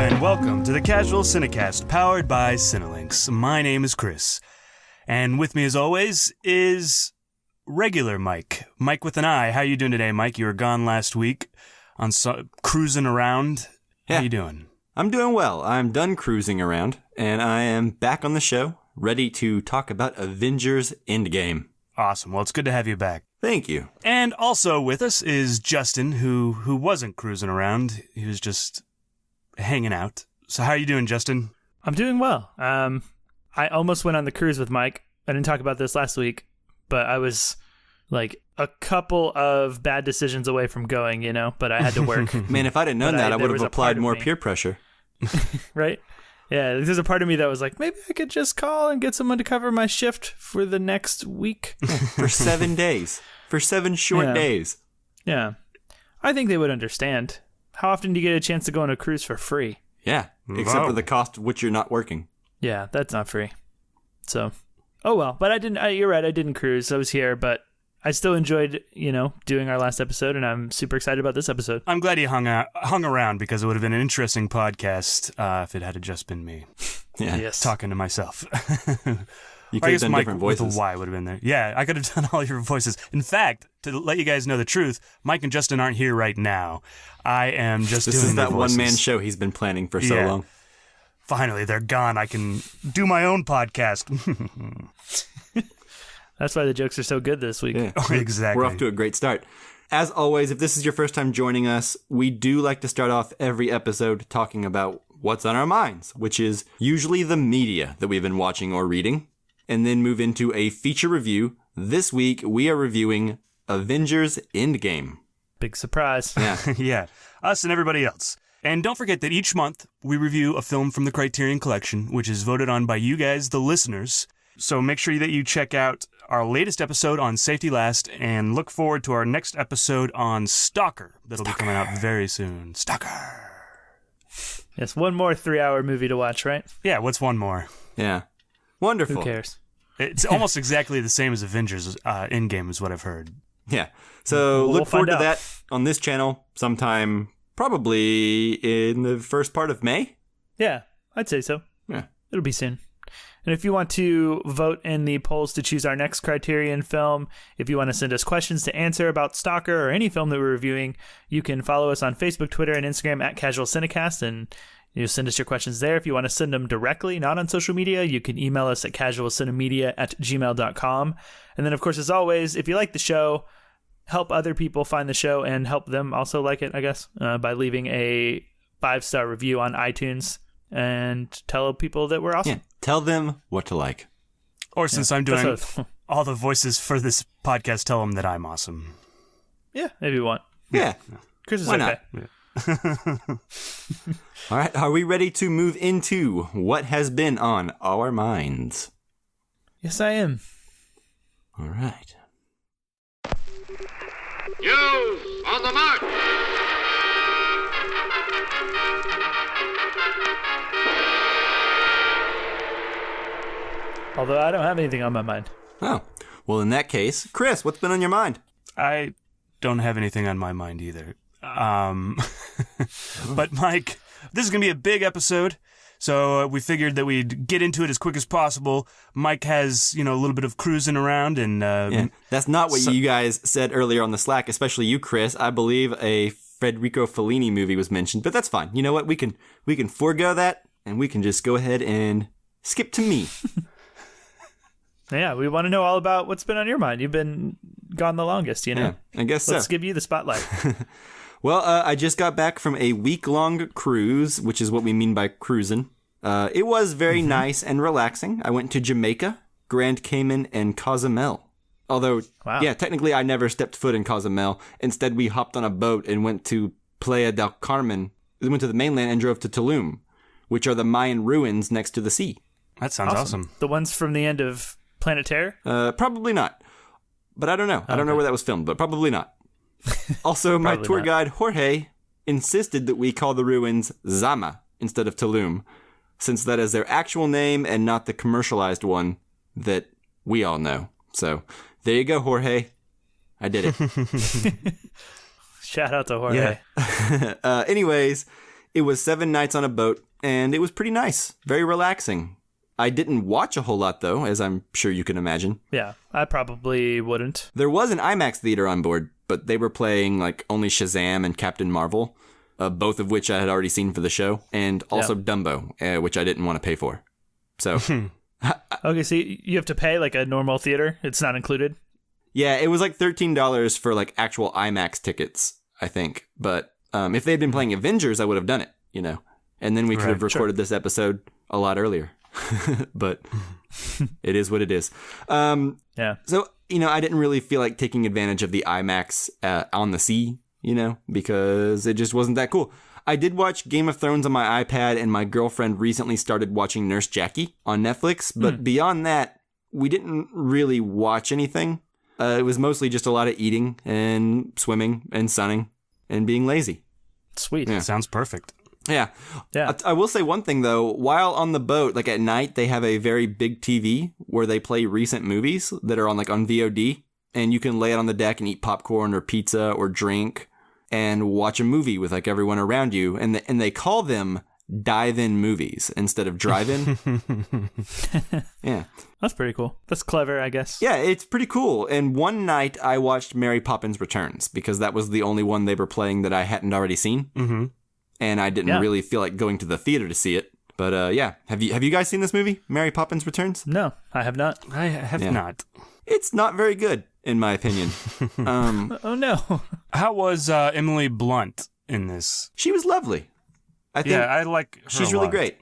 and welcome to the Casual Cinecast, powered by Cinelinx. My name is Chris, and with me as always is regular Mike. Mike with an I. How you doing today, Mike? You were gone last week on cruising around. How you doing? I'm doing well. I'm done cruising around, and I am back on the show, ready to talk about Avengers Endgame. Awesome. Well, it's good to have you back. Thank you. And also with us is Justin, who wasn't cruising around. He was just hanging out. So how are you doing, Justin? I'm doing well. I almost went on the cruise with Mike. I didn't talk about this last week, but I was like a couple of bad decisions away from going, but I had to work. Man, if I'd have known that, I would have applied more peer pressure. Right? Yeah, there's a part of me that was like, maybe I could just call and get someone to cover my shift for the next week. For 7 days. For 7 short days. Yeah. I think they would understand. How often do you get a chance to go on a cruise for free? Yeah, except for the cost of which you're not working. Yeah, that's not free. So, oh well. But I didn't, you're right, I didn't cruise. I was here, but I still enjoyed, doing our last episode, and I'm super excited about this episode. I'm glad you hung around, because it would have been an interesting podcast if it had just been me. Yeah. Yes. Talking to myself. You could have done Mike different voices. With a Y would have been there. Yeah, I could have done all your voices. In fact, to let you guys know the truth, Mike and Justin aren't here right now. I am just doing This is that voices. one-man show he's been planning for so long. Finally, they're gone. I can do my own podcast. That's why the jokes are so good this week. Yeah. Exactly. We're off to a great start. As always, if this is your first time joining us, we do like to start off every episode talking about what's on our minds, which is usually the media that we've been watching or reading, and then move into a feature review. This week, we are reviewing Avengers Endgame. Big surprise. Yeah. Yeah, us and everybody else. And don't forget that each month we review a film from the Criterion Collection, which is voted on by you guys, the listeners. So make sure that you check out our latest episode on Safety Last and look forward to our next episode on Stalker. That'll be coming out very soon. Stalker. Yes, one more 3-hour movie to watch, right? Yeah, what's one more? Yeah. Wonderful. Who cares? It's almost exactly the same as Avengers Endgame is what I've heard. Yeah. So We'll look forward find to out. that on this channel sometime probably in the first part of May. Yeah, I'd say so. Yeah. It'll be soon. And if you want to vote in the polls to choose our next Criterion film, if you want to send us questions to answer about Stalker or any film that we're reviewing, you can follow us on Facebook, Twitter, and Instagram at Casual Cinecast, and you send us your questions there. If you want to send them directly, not on social media, you can email us at casualcinemedia@gmail.com. And then, of course, as always, if you like the show, help other people find the show and help them also like it, I guess, by leaving a 5-star review on iTunes and tell people that we're awesome. Yeah. Tell them what to like. Or since I'm doing That's all the voices for this podcast, tell them that I'm awesome. Yeah, maybe you want. Yeah. Chris is Why okay. not? All right. Are we ready to move into what has been on our minds? Yes, I am. All right. You on the mark! Although I don't have anything on my mind. Oh. Well, in that case, Chris, what's been on your mind? I don't have anything on my mind either. But Mike, this is going to be a big episode, so we figured that we'd get into it as quick as possible. Mike has, a little bit of cruising around, and Yeah. That's not what you guys said earlier on the Slack, especially you, Chris. I believe a Federico Fellini movie was mentioned, but that's fine. You know what? We can forego that, and we can just go ahead and skip to me. Yeah, we want to know all about what's been on your mind. You've been gone the longest, Yeah, I guess so. Let's give you the spotlight. Well, I just got back from a week-long cruise, which is what we mean by cruising. It was very nice and relaxing. I went to Jamaica, Grand Cayman, and Cozumel. Although, Wow. yeah, technically I never stepped foot in Cozumel. Instead, we hopped on a boat and went to Playa del Carmen. We went to the mainland and drove to Tulum, which are the Mayan ruins next to the sea. that sounds awesome. The ones from the end of Planet Terror? Probably not. But I don't know. I don't know where that was filmed, but probably not. Also, my Probably tour not. guide, Jorge, insisted that we call the ruins Zama instead of Tulum, since that is their actual name and not the commercialized one that we all know. So, there you go, Jorge. I did it. Shout out to Jorge. Anyways, It was 7 nights on a boat, and it was pretty nice. Very relaxing. I didn't watch a whole lot, though, as I'm sure you can imagine. Yeah, I probably wouldn't. There was an IMAX theater on board, but they were playing like only Shazam and Captain Marvel, both of which I had already seen for the show, and also Dumbo, which I didn't want to pay for. So... Okay, so you have to pay like a normal theater? It's not included? Yeah, it was like $13 for like actual IMAX tickets, I think. But if they had been playing Avengers, I would have done it, you know. And then we could have recorded this episode a lot earlier. But it is what it is. Yeah. So, you know, I didn't really feel like taking advantage of the IMAX on the sea, you know, because it just wasn't that cool. I did watch Game of Thrones on my iPad, and my girlfriend recently started watching Nurse Jackie on Netflix. But beyond that, we didn't really watch anything. It was mostly just a lot of eating and swimming and sunning and being lazy. Sweet. Yeah. Sounds perfect. Yeah. Yeah. I will say one thing, though. While on the boat, like at night, they have a very big TV where they play recent movies that are on VOD. And you can lay it on the deck and eat popcorn or pizza or drink and watch a movie with like everyone around you. And they call them dive-in movies instead of drive-in. Yeah. That's pretty cool. That's clever, I guess. Yeah, it's pretty cool. And one night I watched Mary Poppins Returns because that was the only one they were playing that I hadn't already seen. Mm-hmm. And I didn't really feel like going to the theater to see it. But yeah, have you guys seen this movie, Mary Poppins Returns? No, I have not. I have not. It's not very good, in my opinion. Oh, no. How was Emily Blunt in this? She was lovely. I think I like her she's a really lot. great.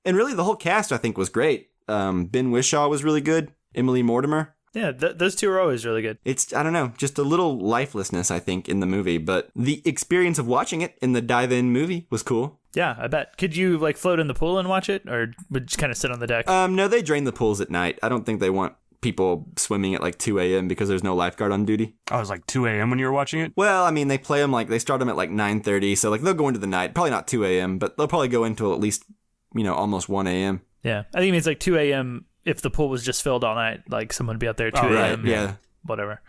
And really, the whole cast, I think, was great. Ben Whishaw was really good. Emily Mortimer. Yeah, those two are always really good. It's, I don't know, just a little lifelessness, I think, in the movie. But the experience of watching it in the dive-in movie was cool. Yeah, I bet. Could you like float in the pool and watch it, or would you just kind of sit on the deck? No, they drain the pools at night. I don't think they want people swimming at like 2 a.m. because there's no lifeguard on duty. Oh, it was like 2 a.m. when you were watching it? Well, I mean, they play them they start them at like 9:30, so like they'll go into the night. Probably not 2 a.m., but they'll probably go until at least, almost 1 a.m. Yeah, I think it means like 2 a.m. if the pool was just filled all night, like someone would be out there at 2 a.m. Yeah. Whatever.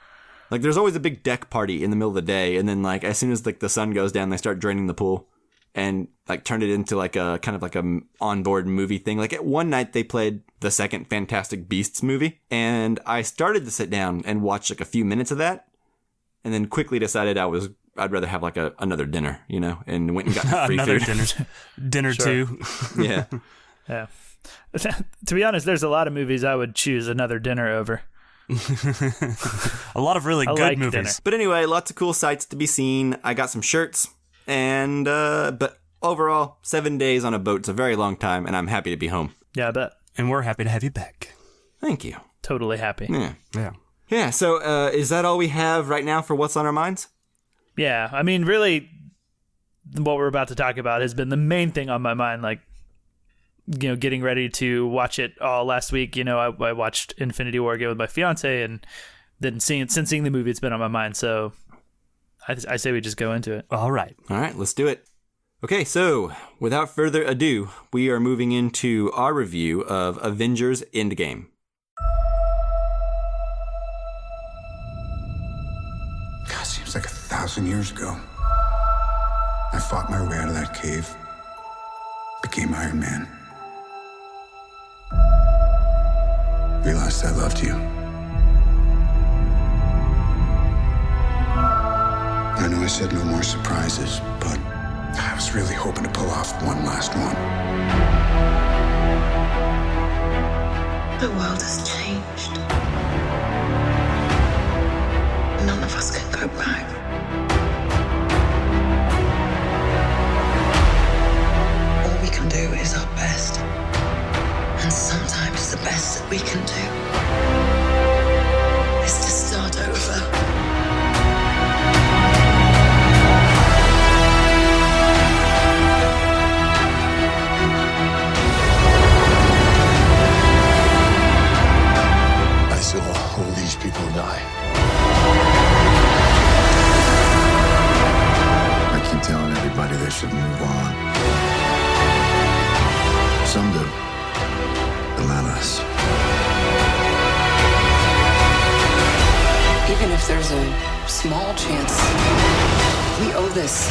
Like there's always a big deck party in the middle of the day, and then like as soon as like the sun goes down, they start draining the pool and like turn it into like a kind of like a onboard movie thing. Like at one night they played the second Fantastic Beasts movie, and I started to sit down and watch like a few minutes of that, and then quickly decided I'd rather have like another dinner, and went and got free Another food. dinner too. Yeah. Yeah. To be honest, there's a lot of movies I would choose another dinner over. A lot of really I good like movies. dinner. But anyway, lots of cool sights to be seen. I got some shirts, and but overall, 7 days on a boat's a very long time, and I'm happy to be home. Yeah, I bet. And we're happy to have you back. Thank you. Totally happy. Yeah. Yeah. Yeah, so is that all we have right now for What's on Our Minds? Yeah, I mean, really, what we're about to talk about has been the main thing on my mind, like, getting ready to watch it all last week. I watched Infinity War again with my fiance, and then since seeing the movie, it's been on my mind. So I say we just go into it. All right. All right, let's do it. Okay, so without further ado, we are moving into our review of Avengers Endgame. God, seems like 1,000 years ago. I fought my way out of that cave, became Iron Man. Realized I loved you. I know I said no more surprises, but I was really hoping to pull off one last one. The world has changed. None of us can go back. All we can do is our best. And sometimes the best that we can do is to start over. I saw all these people die. I keep telling everybody they should move on. Some do. But not us. Even if there's a small chance, we owe this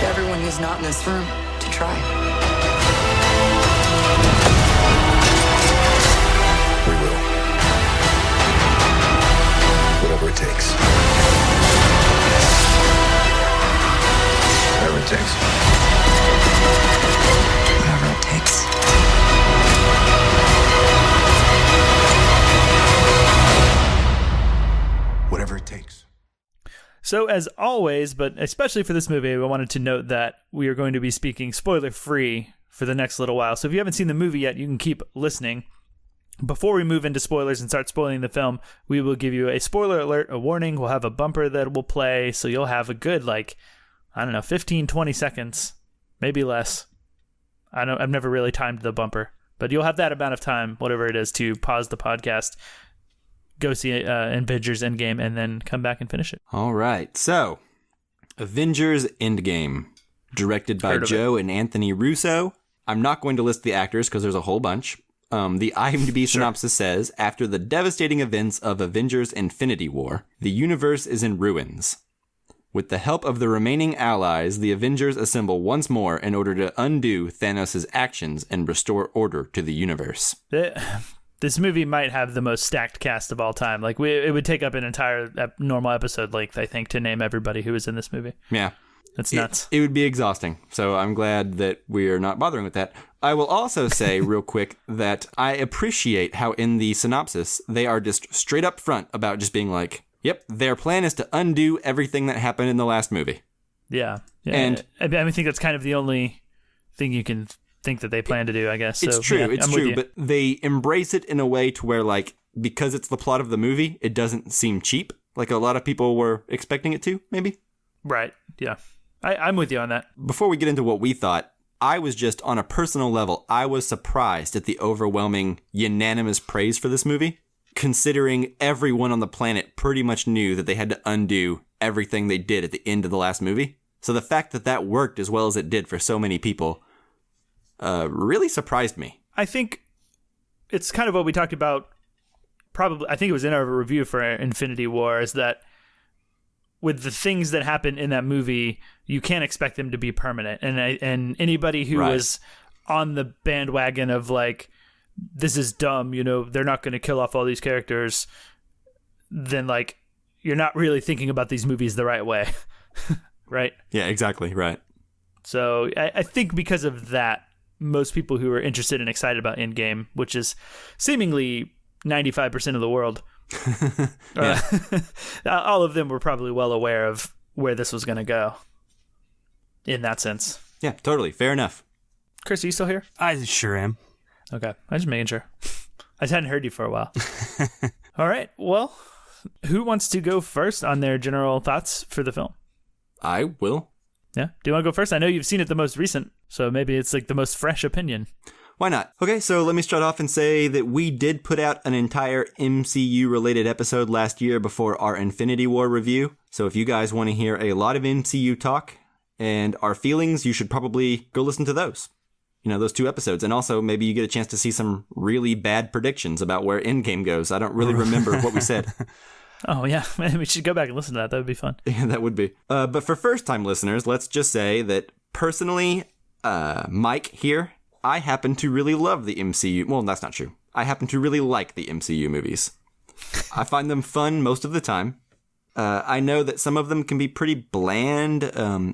to everyone not in this room to try. We will. Whatever it takes. Whatever it takes. Whatever it takes. Whatever it takes. So as always, but especially for this movie, I wanted to note that we are going to be speaking spoiler-free for the next little while. So if you haven't seen the movie yet, you can keep listening. Before we move into spoilers and start spoiling the film, we will give you a spoiler alert, a warning. We'll have a bumper that will play, so you'll have a good, 15, 20 seconds, maybe less. I've never really timed the bumper, but you'll have that amount of time, whatever it is, to pause the podcast, go see Avengers Endgame, and then come back and finish it. All right. So, Avengers Endgame, directed by Joe and Anthony Russo. I'm not going to list the actors because there's a whole bunch. The IMDb synopsis says, after the devastating events of Avengers Infinity War, the universe is in ruins. With the help of the remaining allies, the Avengers assemble once more in order to undo Thanos' actions and restore order to the universe. This movie might have the most stacked cast of all time. It would take up an entire normal episode length, I think, to name everybody who was in this movie. Yeah. That's nuts. It would be exhausting, so I'm glad that we're not bothering with that. I will also say real quick that I appreciate how in the synopsis, they are just straight up front about just being like, yep, their plan is to undo everything that happened in the last movie. Yeah. And I think that's kind of the only thing you can think that they plan to do, I guess. It's true, yeah, it's true, but they embrace it in a way to where, because it's the plot of the movie, it doesn't seem cheap, like a lot of people were expecting it to, maybe? Right, yeah. I'm with you on that. Before we get into what we thought, I was just, on a personal level, I was surprised at the overwhelming, unanimous praise for this movie, considering everyone on the planet pretty much knew that they had to undo everything they did at the end of the last movie. So the fact that that worked as well as it did for so many people really surprised me. I think it's kind of what we talked about, probably, I think it was in our review for Infinity War, is that with the things that happen in that movie, you can't expect them to be permanent. And anybody who was on the bandwagon of this is dumb, they're not going to kill off all these characters, then you're not really thinking about these movies the right way. Right? Yeah, exactly. Right. So I think because of that, most people who are interested and excited about Endgame, which is seemingly 95% of the world, all of them were probably well aware of where this was going to go in that sense. Yeah, totally. Fair enough. Chris, are you still here? I sure am. Okay. I'm just making sure. I just hadn't heard you for a while. All right. Well, who wants to go first on their general thoughts for the film? I will. Yeah. Do you want to go first? I know you've seen it the most recent, so maybe it's the most fresh opinion. Why not? Okay, so let me start off and say that we did put out an entire MCU-related episode last year before our Infinity War review. So if you guys want to hear a lot of MCU talk and our feelings, you should probably go listen to those. Those two episodes. And also, maybe you get a chance to see some really bad predictions about where Endgame goes. I don't really remember what we said. Oh, yeah. We should go back and listen to that. That would be fun. Yeah, that would be. But for first-time listeners, let's just say that personally, Mike here, I happen to really love the MCU. Well, that's not true. I happen to really like the MCU movies. I find them fun most of the time. I know that some of them can be pretty bland,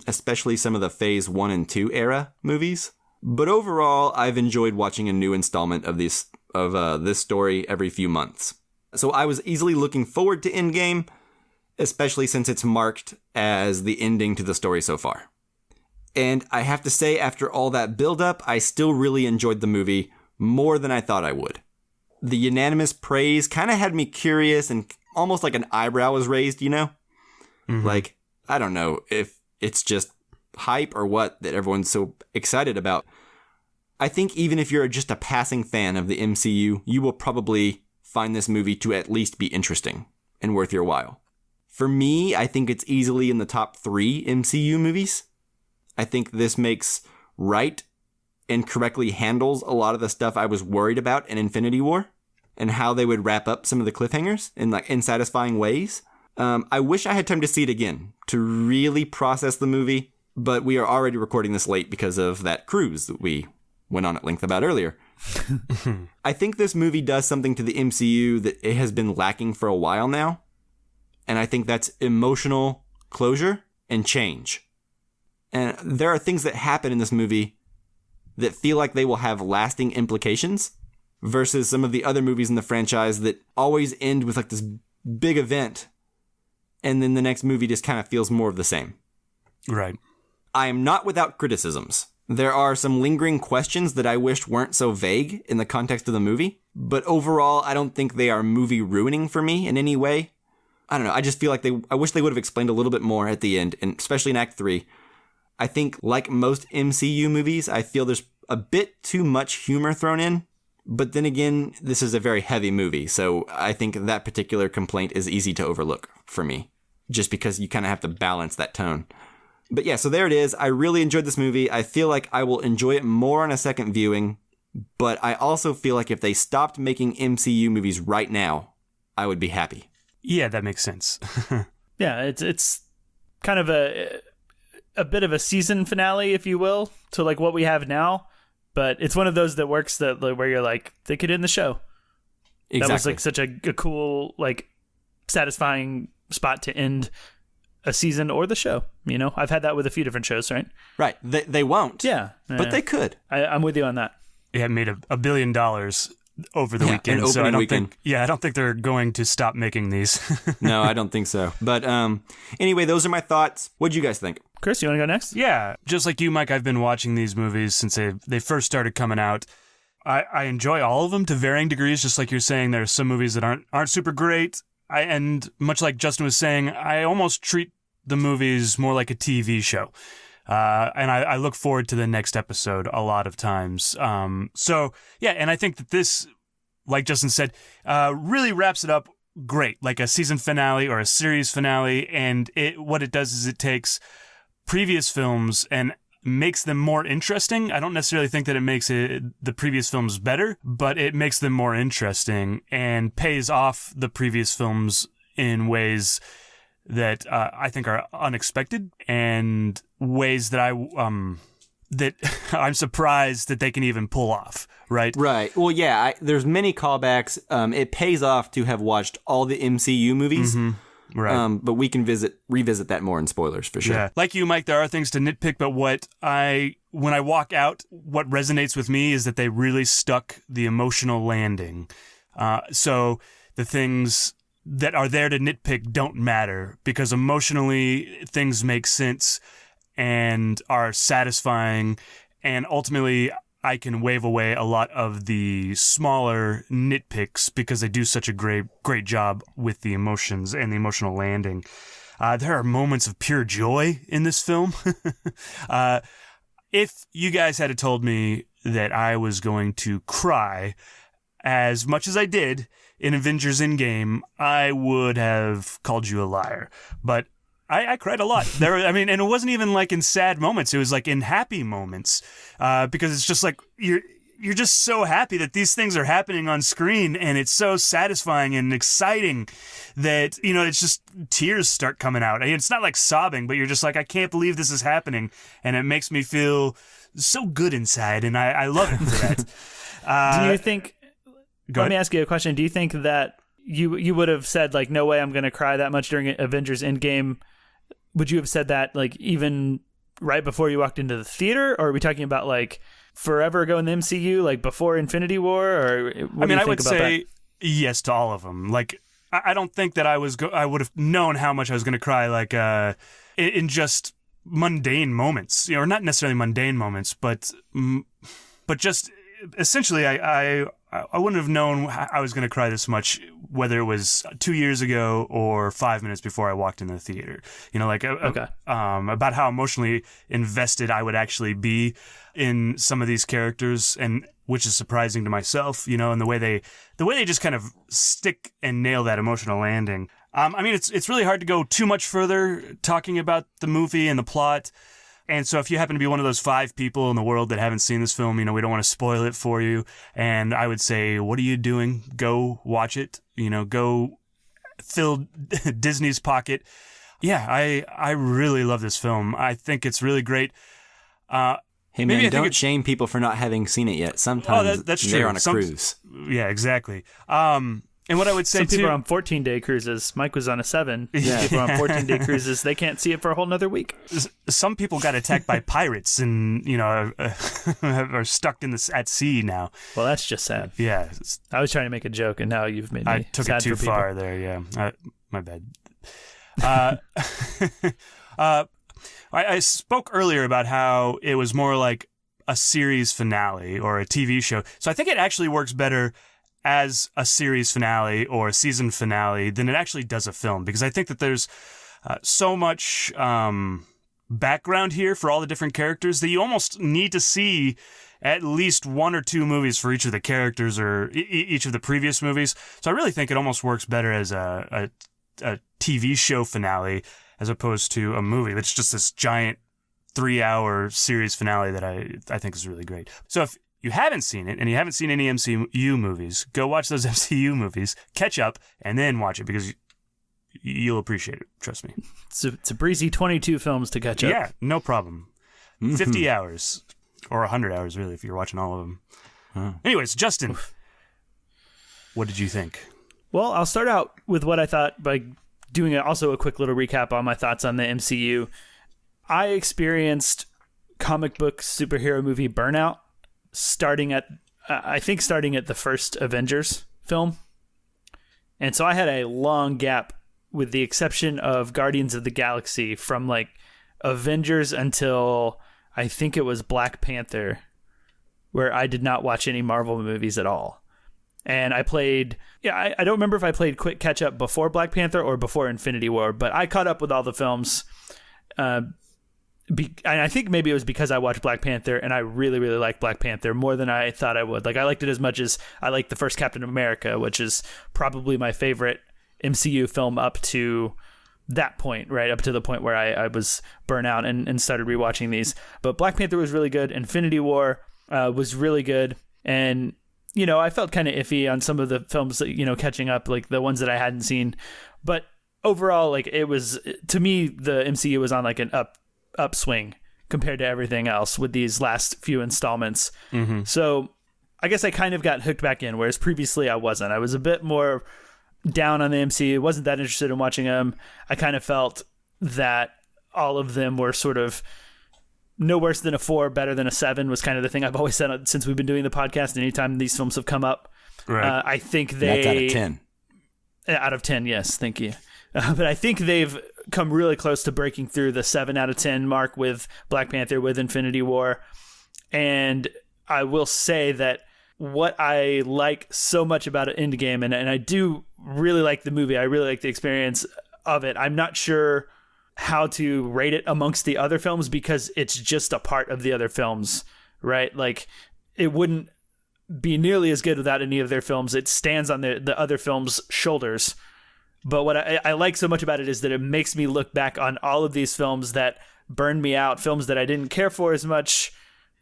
especially some of the Phase 1 and 2 era movies. But overall, I've enjoyed watching a new installment of this story every few months. So I was easily looking forward to Endgame, especially since it's marked as the ending to the story so far. And I have to say, after all that build-up, I still really enjoyed the movie more than I thought I would. The unanimous praise kind of had me curious and almost like an eyebrow was raised, Mm-hmm. I don't know if it's just hype or what that everyone's so excited about. I think even if you're just a passing fan of the MCU, you will probably find this movie to at least be interesting and worth your while. For me, I think it's easily in the top 3 MCU movies. I think this makes right and correctly handles a lot of the stuff I was worried about in Infinity War and how they would wrap up some of the cliffhangers in satisfying ways. I wish I had time to see it again to really process the movie, but we are already recording this late because of that cruise that we went on at length about earlier. I think this movie does something to the MCU that it has been lacking for a while now. And I think that's emotional closure and change. And there are things that happen in this movie that feel like they will have lasting implications versus some of the other movies in the franchise that always end with like this big event. And then the next movie just kind of feels more of the same. Right. I am not without criticisms. There are some lingering questions that I wished weren't so vague in the context of the movie, but overall, I don't think they are movie ruining for me in any way. I don't know. I just feel like I wish they would have explained a little bit more at the end, and especially in Act 3. I think, like most MCU movies, I feel there's a bit too much humor thrown in, but then again, this is a very heavy movie, so I think that particular complaint is easy to overlook for me, just because you kind of have to balance that tone. But yeah, so there it is. I really enjoyed this movie. I feel like I will enjoy it more on a second viewing, but I also feel like if they stopped making MCU movies right now, I would be happy. Yeah, that makes sense. Yeah, it's kind of a bit of a season finale, if you will, to like what we have now. But it's one of those that works that where you're like, they could end the show. Exactly. That was like such a cool, like satisfying spot to end a season or the show. You know, I've had that with a few different shows, right? Right. They won't. Yeah. But they could. I'm with you on that. It made $1 billion over the weekend. An So I opening don't weekend. think they're going to stop making these. No, I don't think so. But anyway, those are my thoughts. What'd you guys think? Chris, you want to go next? Yeah, just like you, Mike, I've been watching these movies since they first started coming out. I enjoy all of them to varying degrees, just like you're saying. There are some movies that aren't super great. And much like Justin was saying, I almost treat the movies more like a TV show. And I look forward to the next episode a lot of times. So, yeah, and I think that this, like Justin said, really wraps it up great, like a season finale or a series finale. And what it does is it takes previous films and makes them more interesting. I don't necessarily think that it makes the previous films better, but it makes them more interesting and pays off the previous films in ways that I think are unexpected and ways that I'm surprised that they can even pull off, right? Right. Well, yeah, there's many callbacks. It pays off to have watched all the MCU movies. Mm-hmm. Right. But we can revisit that more in spoilers for sure. Yeah. Like you, Mike, there are things to nitpick, but when I walk out, what resonates with me is that they really stuck the emotional landing. So the things that are there to nitpick don't matter because emotionally things make sense and are satisfying, and ultimately I can wave away a lot of the smaller nitpicks because they do such a great job with the emotions and the emotional landing. There are moments of pure joy in this film. If you guys had told me that I was going to cry as much as I did in Avengers Endgame, I would have called you a liar. But I cried a lot. And it wasn't even like in sad moments. It was like in happy moments, because it's just like you're just so happy that these things are happening on screen, and it's so satisfying and exciting that it's just tears start coming out. It's not like sobbing, but you're just like, I can't believe this is happening, and it makes me feel so good inside, and I love it for that. Do you think? Let me ask you a question. Do you think that you would have said like, no way, I'm going to cry that much during Avengers Endgame? Would you have said that like even right before you walked into the theater, or are we talking about like forever ago in the MCU, like before Infinity War? Or I would say yes to all of them. Like, I don't think that I would have known how much I was going to cry, like in just mundane moments, or not necessarily mundane moments, but just essentially, I wouldn't have known I was going to cry this much, whether it was 2 years ago or 5 minutes before I walked in the theater. About how emotionally invested I would actually be in some of these characters, and which is surprising to myself, and the way they just kind of stick and nail that emotional landing. It's really hard to go too much further talking about the movie and the plot. And so if you happen to be one of those 5 people in the world that haven't seen this film, we don't want to spoil it for you. And I would say, what are you doing? Go watch it. Go fill Disney's pocket. Yeah, I really love this film. I think it's really great. Hey man, don't shame people for not having seen it yet. Sometimes that's true. They're on a cruise. Yeah, exactly. And what I would say some people too, are on 14-day cruises. Mike was on a 7. Yeah. People are on 14-day cruises. They can't see it for a whole nother week. Some people got attacked by pirates and are stuck at sea now. Well, that's just sad. Yeah, I was trying to make a joke, and now you've made me I took sad it too for people. far there. Yeah, my bad. I spoke earlier about how it was more like a series finale or a TV show. So I think it actually works better as a series finale or a season finale than it actually does a film, because I think that there's so much background here for all the different characters that you almost need to see at least 1 or 2 movies for each of the characters or each of the previous movies. So I really think it almost works better as a TV show finale as opposed to a movie. It's just this giant 3-hour series finale that I think is really great. So if you haven't seen it and you haven't seen any MCU movies, go watch those MCU movies, catch up, and then watch it, because you'll appreciate it. Trust me. It's a breezy 22 films to catch up. Yeah, no problem. 50 hours or 100 hours, really, if you're watching all of them. Anyways, Justin, what did you think? Well, I'll start out with what I thought by doing also a quick little recap on my thoughts on the MCU. I experienced comic book superhero movie burnout starting at the first Avengers film. And so I had a long gap, with the exception of Guardians of the Galaxy, from like Avengers until I think it was Black Panther, where I did not watch any Marvel movies at all. And I played, I don't remember if I played quick catch up before Black Panther or before Infinity War, but I caught up with all the films. I think maybe it was because I watched Black Panther, and I really, really liked Black Panther more than I thought I would. Like, I liked it as much as I liked the first Captain America, which is probably my favorite MCU film up to that point, right? Up to the point where I was burnt out and started rewatching these. But Black Panther was really good. Infinity War was really good. And, I felt kind of iffy on some of the films that, catching up, like the ones that I hadn't seen. But overall, like, it was, to me, the MCU was on like an upswing compared to everything else with these last few installments. Mm-hmm. So I guess I kind of got hooked back in, whereas previously I wasn't. I was a bit more down on the MCU, wasn't that interested in watching them. I kind of felt that all of them were sort of no worse than a 4, better than a 7 was kind of the thing I've always said since we've been doing the podcast. Anytime these films have come up, right. I think That's out of 10. Out of 10, yes, thank you. But I think they've come really close to breaking through the 7 out of 10 mark with Black Panther, with Infinity War. And I will say that what I like so much about Endgame, and I do really like the movie, I really like the experience of it. I'm not sure how to rate it amongst the other films because it's just a part of the other films, right? Like, it wouldn't be nearly as good without any of their films. It stands on the other films' shoulders. But what I like so much about it is that it makes me look back on all of these films that burned me out, films that I didn't care for as much,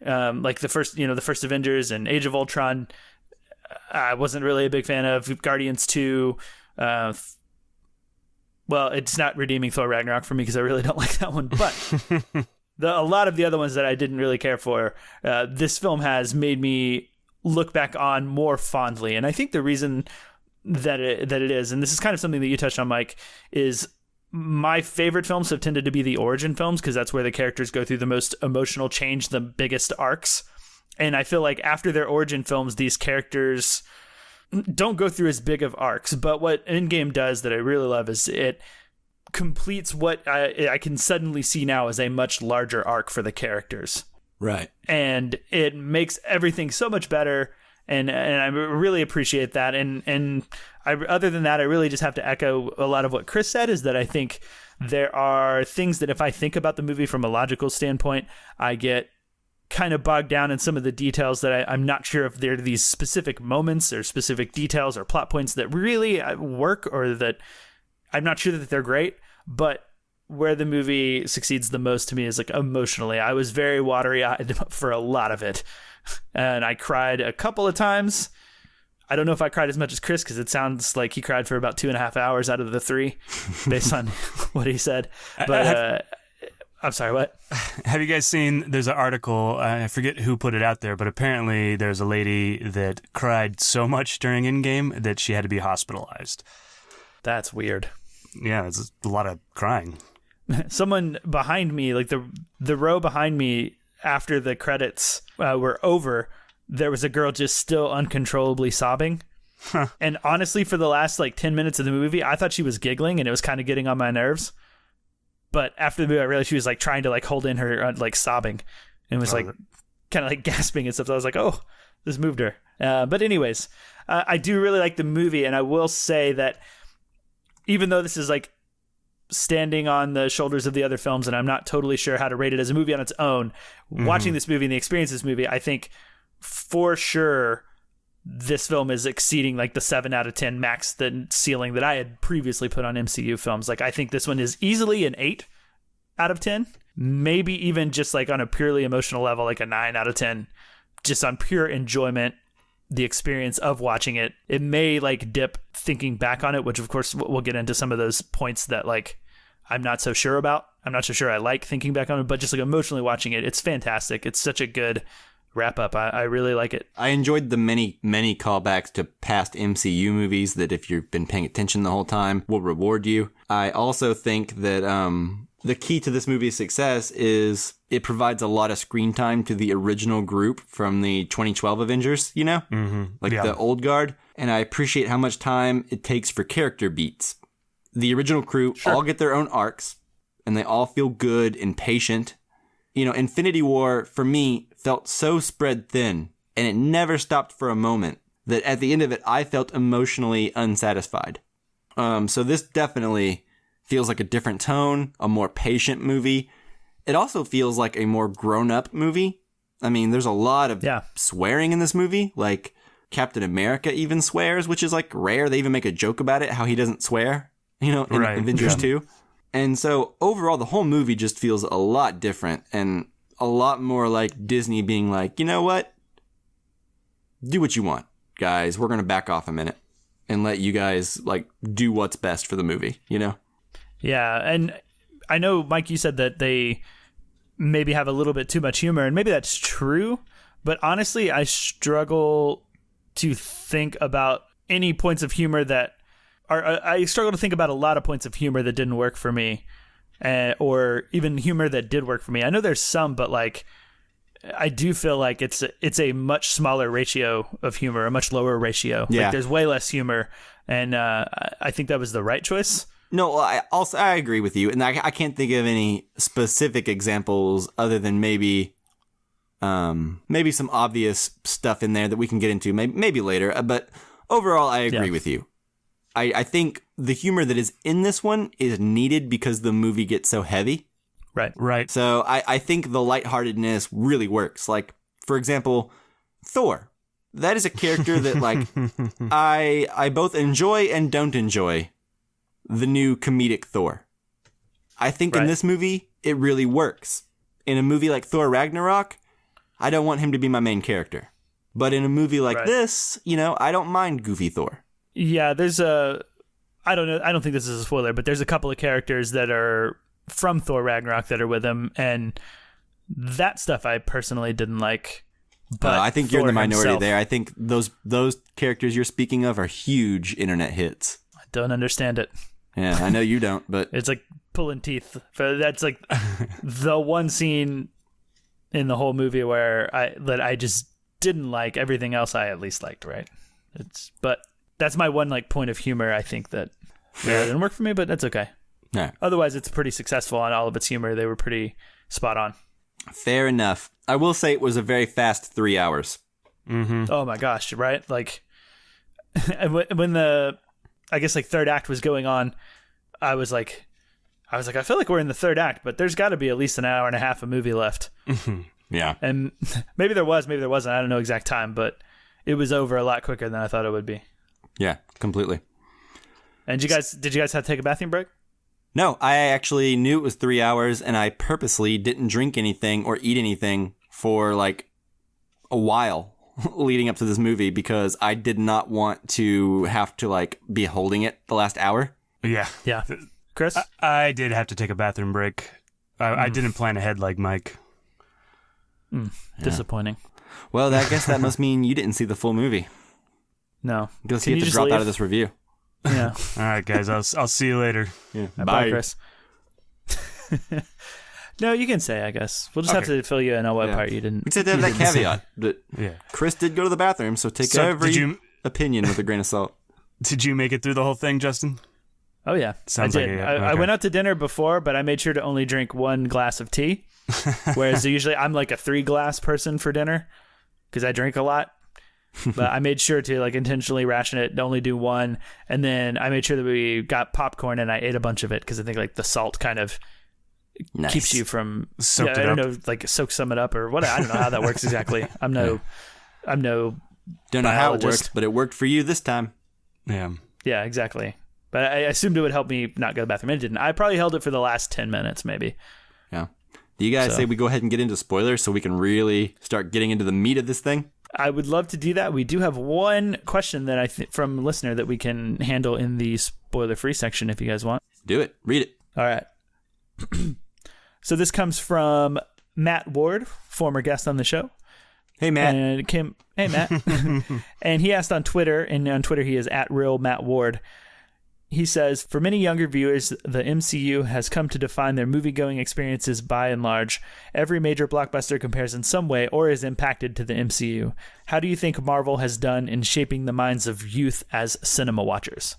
like the first Avengers and Age of Ultron. I wasn't really a big fan of Guardians 2. Well, it's not redeeming Thor Ragnarok for me because I really don't like that one. But a lot of the other ones that I didn't really care for, this film has made me look back on more fondly. And I think the reason that it is, and this is kind of something that you touched on, Mike, is my favorite films have tended to be the origin films, because that's where the characters go through the most emotional change, the biggest arcs. And I feel like after their origin films, these characters don't go through as big of arcs. But what Endgame does that I really love is it completes what I can suddenly see now as a much larger arc for the characters. Right. And it makes everything so much better. And I really appreciate that. And other than that, I really just have to echo a lot of what Chris said, is that I think there are things that if I think about the movie from a logical standpoint, I get kind of bogged down in some of the details that I'm not sure if there are these specific moments or specific details or plot points that really work, or that I'm not sure that they're great. But where the movie succeeds the most to me is like emotionally. I was very watery-eyed for a lot of it. And I cried a couple of times. I don't know if I cried as much as Chris because it sounds like he cried for about 2.5 hours out of the 3 based on what he said. But I'm sorry, what? Have you guys seen, there's an article, I forget who put it out there, but apparently there's a lady that cried so much during Endgame that she had to be hospitalized. That's weird. Yeah, it's a lot of crying. Someone behind me, like the row behind me after the credits were over, there was a girl just still uncontrollably sobbing. Huh. And honestly, for the last like 10 minutes of the movie, I thought she was giggling and it was kind of getting on my nerves. But after the movie, I realized she was like trying to like hold in her like sobbing and was like kind of like gasping and stuff. So I was like, oh, this moved her. But anyways, I do really like the movie. And I will say that even though this is like standing on the shoulders of the other films and I'm not totally sure how to rate it as a movie on its own, watching this movie and the experience of this movie, I think for sure this film is exceeding like the 7 out of 10 max the ceiling that I had previously put on MCU films. Like I think this one is easily an 8 out of 10, maybe even just like on a purely emotional level, like a 9 out of 10, just on pure enjoyment, the experience of watching it. It may like dip thinking back on it, which of course we'll get into some of those points that like I'm not so sure about. I'm not so sure I like thinking back on it, but just like emotionally watching it, it's fantastic. It's such a good wrap up. I really like it. I enjoyed the many callbacks to past MCU movies that if you've been paying attention the whole time will reward you. I also think that the key to this movie's success is it provides a lot of screen time to the original group from the 2012 Avengers, you know? The old guard. And I appreciate how much time it takes for character beats. The original crew all get their own arcs and they all feel good and patient. You know, Infinity War, for me, felt so spread thin, and it never stopped for a moment, that at the end of it, I felt emotionally unsatisfied. So this definitely feels like a different tone, a more patient movie. It also feels like a more grown-up movie. I mean, there's a lot of swearing in this movie. Like, Captain America even swears, which is, like, rare. They even make a joke about it, how he doesn't swear, you know, in Avengers 2. And so overall, the whole movie just feels a lot different and a lot more like Disney being like, you know what? Do what you want, guys. We're going to back off a minute and let you guys like do what's best for the movie, you know? Yeah. And I know, Mike, you said that they maybe have a little bit too much humor, and maybe that's true. But honestly, I struggle to think about any points of humor that I struggle to think about a lot of points of humor that didn't work for me, or even humor that did work for me. I know there's some, but like I do feel like it's a much smaller ratio of humor, a much lower ratio. Yeah. Like there's way less humor, and I think that was the right choice. No, I agree with you, and I can't think of any specific examples other than maybe some obvious stuff in there that we can get into maybe later. But overall, I agree with you. I think the humor that is in this one is needed because the movie gets so heavy. Right. So I think the lightheartedness really works. Like, for example, Thor. That is a character that, like, I both enjoy and don't enjoy the new comedic Thor. I think in this movie, it really works. In a movie like Thor Ragnarok, I don't want him to be my main character. But in a movie like this, you know, I don't mind goofy Thor. Yeah, I don't know. I don't think this is a spoiler, but there's a couple of characters that are from Thor Ragnarok that are with him, and that stuff I personally didn't like. But I think Thor you're in the minority himself, there. I think those characters you're speaking of are huge internet hits. I don't understand it. Yeah, I know you don't, but it's like pulling teeth. That's like the one scene in the whole movie where I just didn't like. Everything else I at least liked, right? But that's my one like point of humor. I think that didn't work for me, but that's okay. Yeah. Otherwise, it's pretty successful on all of its humor. They were pretty spot on. Fair enough. I will say it was a very fast 3 hours. Mm-hmm. Oh my gosh! Right, like when the I guess like third act was going on, I was like, I feel like we're in the third act, but there's got to be at least an hour and a half of movie left. Yeah, and maybe there was, maybe there wasn't. I don't know exact time, but it was over a lot quicker than I thought it would be. Yeah, completely. And did you guys have to take a bathroom break? No, I actually knew it was 3 hours, and I purposely didn't drink anything or eat anything for like a while. leading up to this movie because I did not want to have to like be holding it the last hour. Yeah. Yeah. Chris? I did have to take a bathroom break. I didn't plan ahead like Mike. Disappointing. Well, I guess that must mean you didn't see the full movie. No. Because Can you you have to just drop leave? out of this review. Yeah. All right, guys. I'll see you later. Yeah. Bye, Chris. No, you can say, I guess. We'll just have to fill you in on what part you didn't. We said to have that caveat that Yeah. Chris did go to the bathroom, so take So, every did you- opinion with a grain of salt. Did you make it through the whole thing, Justin? Oh, yeah. Sounds I like did. it, yeah. I Okay. went out to dinner before, but I made sure to only drink 1 glass of tea. Whereas usually I'm like a 3-glass person for dinner because I drink a lot. But I made sure to like intentionally ration it, to only do 1. And then I made sure that we got popcorn and I ate a bunch of it because I think like the salt kind of Nice. keeps you from Soaked I it don't up. know, like soak some it up or what. I don't know how that works exactly. I'm no Don't know how it biologist. worked, but it worked for you this time. Yeah. Yeah, exactly. But I assumed it would help me not go to the bathroom. It didn't. I probably held it for the last 10 minutes, maybe. Yeah. Do you guys So- say we go ahead and get into spoilers so we can really start getting into the meat of this thing? I would love to do that. We do have one question that I from a listener that we can handle in the spoiler-free section if you guys want. Do it. Read it. All right. So this comes from Matt Ward, former guest on the show. Hey, Matt. And it came, hey, Matt. And he asked on Twitter, and on Twitter he is @RealMattWard. He says, for many younger viewers, the MCU has come to define their movie-going experiences by and large. Every major blockbuster compares in some way or is impacted to the MCU. How do you think Marvel has done in shaping the minds of youth as cinema watchers?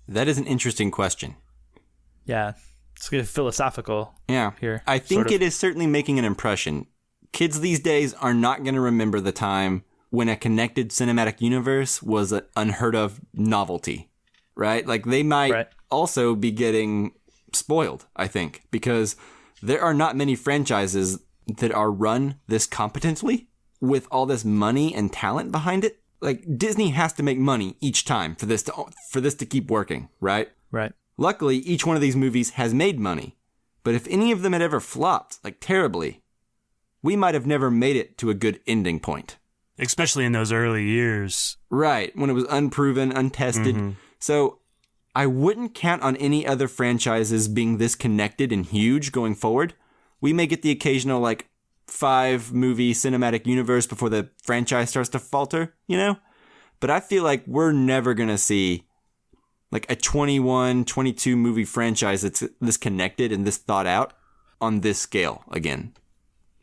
That is an interesting question. Yeah, it's good philosophical. Yeah. Here, I think sort of. it is certainly making an impression. Kids these days are not going to remember the time when a connected cinematic universe was an unheard of novelty. Right? Like they might also be getting spoiled, I think, because there are not many franchises that are run this competently with all this money and talent behind it. Like Disney has to make money each time for this to keep working, right? Right. Luckily, each one of these movies has made money. But if any of them had ever flopped, like terribly, we might have never made it to a good ending point. Especially in those early years. Right, when it was unproven, untested. Mm-hmm. So I wouldn't count on any other franchises being this connected and huge going forward. We may get the occasional, 5-movie cinematic universe before the franchise starts to falter, you know? But I feel like we're never going to see, a 21, 22 movie franchise that's this connected and this thought out on this scale again.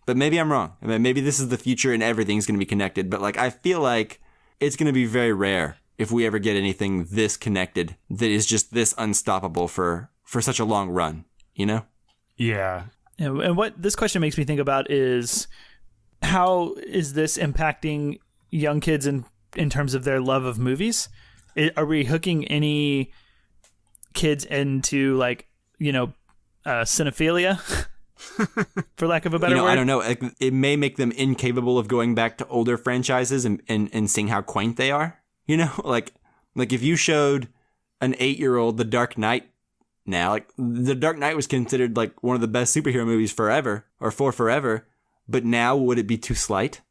But maybe I'm wrong. I mean, maybe this is the future and everything's going to be connected. But, I feel like it's going to be very rare if we ever get anything this connected that is just this unstoppable for such a long run, you know? Yeah. And what this question makes me think about is how is this impacting young kids in terms of their love of movies? Are we hooking any kids into cinephilia, for lack of a better word? I don't know. It may make them incapable of going back to older franchises and seeing how quaint they are. You know, like if you showed an 8-year-old The Dark Knight now, The Dark Knight was considered one of the best superhero movies forever, but now would it be too slight?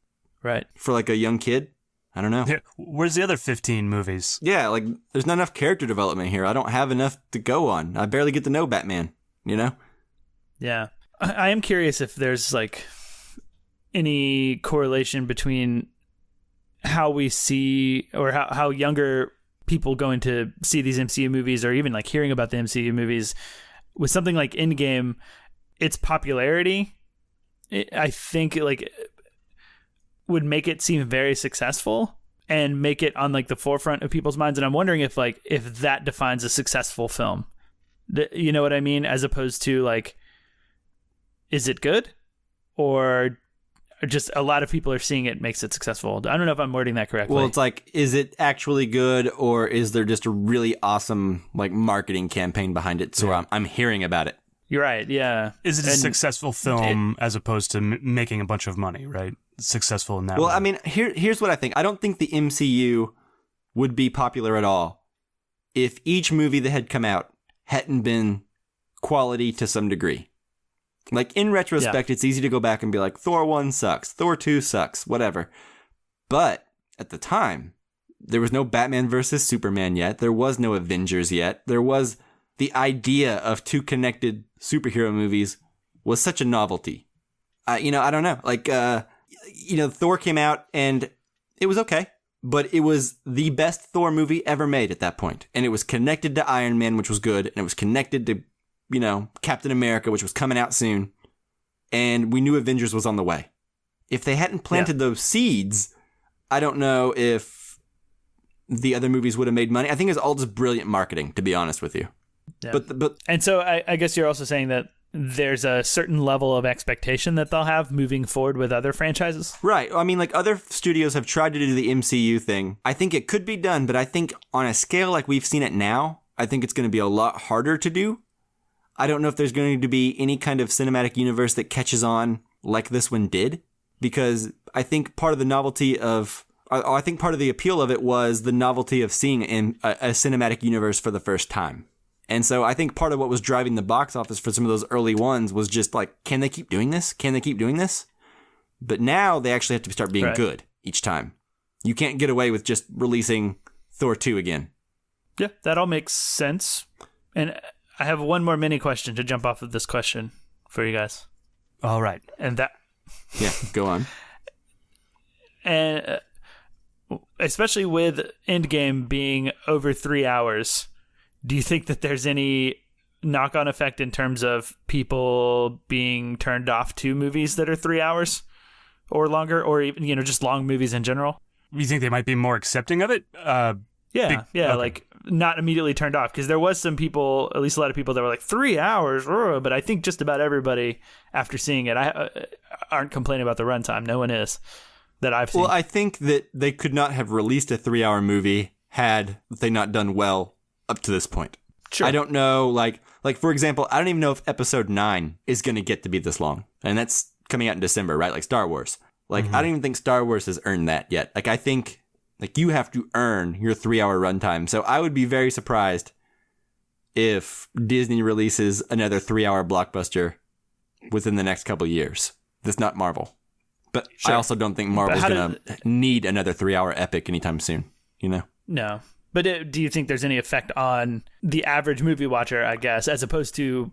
Right. For a young kid? I don't know. Yeah. Where's the other 15 movies? Yeah, there's not enough character development here. I don't have enough to go on. I barely get to know Batman, you know? Yeah. I am curious if there's any correlation between how we see or how younger people going to see these MCU movies or even hearing about the MCU movies with something like Endgame, its popularity, I think would make it seem very successful and make it on the forefront of people's minds. And I'm wondering if that defines a successful film, you know what I mean? As opposed to is it good or just a lot of people are seeing it makes it successful? I don't know if I'm wording that correctly. Well, it's is it actually good or is there just a really awesome marketing campaign behind it? So I'm hearing about it. You're right. Yeah. Is it a successful film as opposed to making a bunch of money, right? Successful in that way. I mean, here's what I think. I don't think the MCU would be popular at all if each movie that had come out hadn't been quality to some degree. In retrospect, It's easy to go back and be Thor 1 sucks, Thor 2 sucks, whatever. But at the time. There was no Batman versus Superman yet. There was no Avengers yet. There was the idea of two connected superhero movies was such a novelty. I don't know. Like, Thor came out and it was okay, but it was the best Thor movie ever made at that point. And it was connected to Iron Man, which was good. And it was connected to, Captain America, which was coming out soon. And we knew Avengers was on the way. If they hadn't planted those seeds, I don't know if the other movies would have made money. I think it was all just brilliant marketing, to be honest with you. Yeah. But and so I guess you're also saying that there's a certain level of expectation that they'll have moving forward with other franchises. Right. I mean, like other studios have tried to do the MCU thing. I think it could be done, but I think on a scale like we've seen it now, I think it's going to be a lot harder to do. I don't know if there's going to be any kind of cinematic universe that catches on like this one did, because I think part of the novelty of, I think part of the appeal of it was the novelty of seeing a cinematic universe for the first time. And so I think part of what was driving the box office for some of those early ones was just like, can they keep doing this? Can they keep doing this? But now they actually have to start being good each time. You can't get away with just releasing Thor 2 again. Yeah, that all makes sense. And I have one more mini question to jump off of this question for you guys. All right. And that... Yeah, go on. And especially with Endgame being over 3 hours... Do you think that there's any knock-on effect in terms of people being turned off to movies that are 3 hours or longer, or even, just long movies in general? You think they might be more accepting of it? Okay. Like not immediately turned off, because there was some people, at least a lot of people, that were like 3 hours, but I think just about everybody after seeing it aren't complaining about the runtime. No one is that I've seen. Well, I think that they could not have released a 3 hour movie had they not done well up to this point. Sure. I don't know, like for example, I don't even know if episode 9 is going to get to be this long. And that's coming out in December, right? Like Star Wars. Like, I don't even think Star Wars has earned that yet. Like, I think, like, you have to earn your 3 hour runtime. So I would be very surprised if Disney releases another 3 hour blockbuster within the next couple of years. That's not Marvel. But I also don't think Marvel's going to need another 3 hour epic anytime soon, No. But do you think there's any effect on the average movie watcher, I guess, as opposed to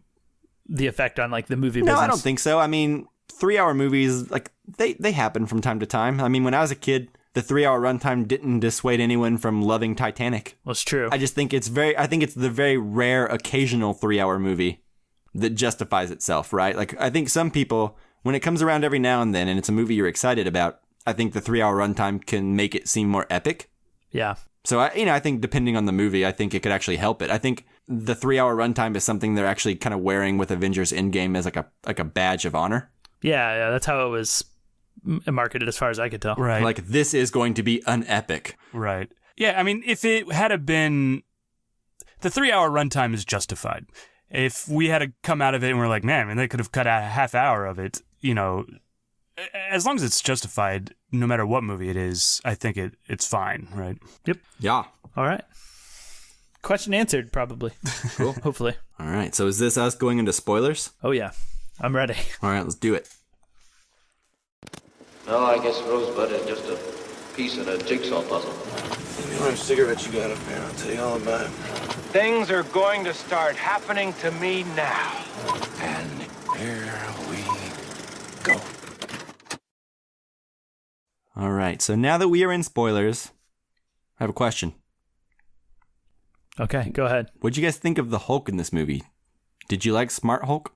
the effect on like the movie business? No, I don't think so. I mean, 3 hour movies, like they happen from time to time. I mean, when I was a kid, the 3 hour runtime didn't dissuade anyone from loving Titanic. Well, it's true. I just think it's the very rare occasional 3 hour movie that justifies itself, right? Like, I think some people, when it comes around every now and then and it's a movie you're excited about, I think the 3 hour runtime can make it seem more epic. Yeah. So, I think depending on the movie, I think it could actually help it. I think the 3 hour runtime is something they're actually kind of wearing with Avengers Endgame as like a badge of honor. Yeah, that's how it was marketed as far as I could tell. Right. Like, this is going to be an epic. Right. Yeah, I mean, if it had been... The 3 hour runtime is justified. If we had to come out of it and we're like, man, they could have cut out a half hour of it, as long as it's justified, no matter what movie it is, I think it's fine, right? Yep. Yeah. All right. Question answered, probably. Cool. Hopefully. All right. So is this us going into spoilers? Oh, yeah. I'm ready. All right, let's do it. No, I guess Rosebud is just a piece in a jigsaw puzzle. Give me one cigarette you got up there. I'll tell you all about it. Things are going to start happening to me now. And here we go. All right. So now that we are in spoilers, I have a question. Okay, go ahead. What'd you guys think of the Hulk in this movie? Did you like Smart Hulk?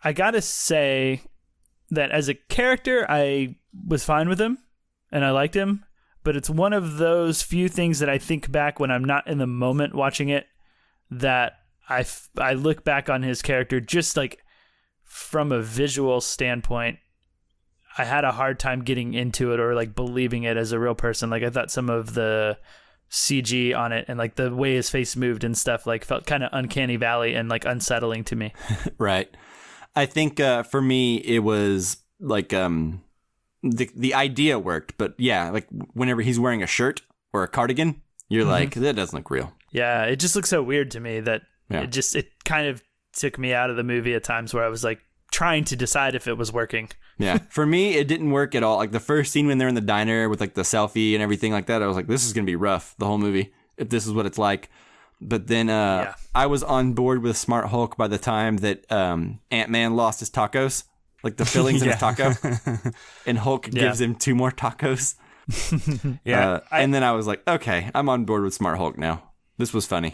I gotta say that as a character, I was fine with him, and I liked him, but it's one of those few things that I think back when I'm not in the moment watching it, that I look back on his character just like from a visual standpoint. I had a hard time getting into it or like believing it as a real person. Like, I thought some of the CG on it and like the way his face moved and stuff like felt kind of uncanny valley and like unsettling to me. Right. I think for me it was like the idea worked, but yeah, like whenever he's wearing a shirt or a cardigan, you're like, that doesn't look real. Yeah, it just looks so weird to me that it kind of took me out of the movie at times where I was like trying to decide if it was working. Yeah. For me, it didn't work at all. Like the first scene when they're in the diner with like the selfie and everything like that, I was like, this is going to be rough, the whole movie, if this is what it's like. But then I was on board with Smart Hulk by the time that Ant-Man lost his tacos, like the fillings in his taco. And Hulk gives him 2 more tacos. And then I was like, okay, I'm on board with Smart Hulk now. This was funny.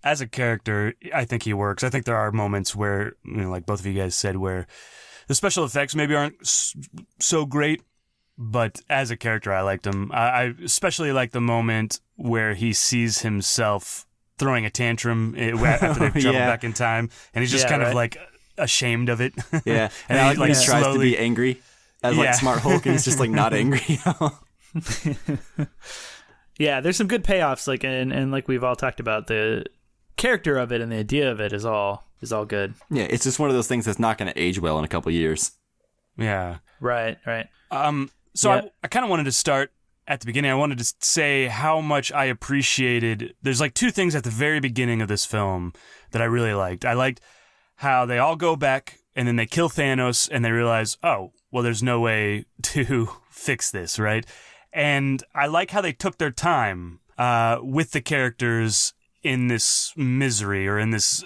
As a character, I think he works. I think there are moments where, like both of you guys said, where the special effects maybe aren't so great, but as a character, I liked him. I especially like the moment where he sees himself throwing a tantrum after they've traveled back in time, and he's just kind of like ashamed of it. Yeah, and he tries to be angry as like Smart Hulk, and he's just like not angry. Yeah, there's some good payoffs, like and like we've all talked about, the character of it and the idea of it is all good. Yeah, it's just one of those things that's not going to age well in a couple years. Yeah. Right. So I kind of wanted to start at the beginning. I wanted to say how much I appreciated. There's like 2 things at the very beginning of this film that I really liked. I liked how they all go back and then they kill Thanos and they realize, oh, well, there's no way to fix this, right? And I like how they took their time with the characters in this misery or in this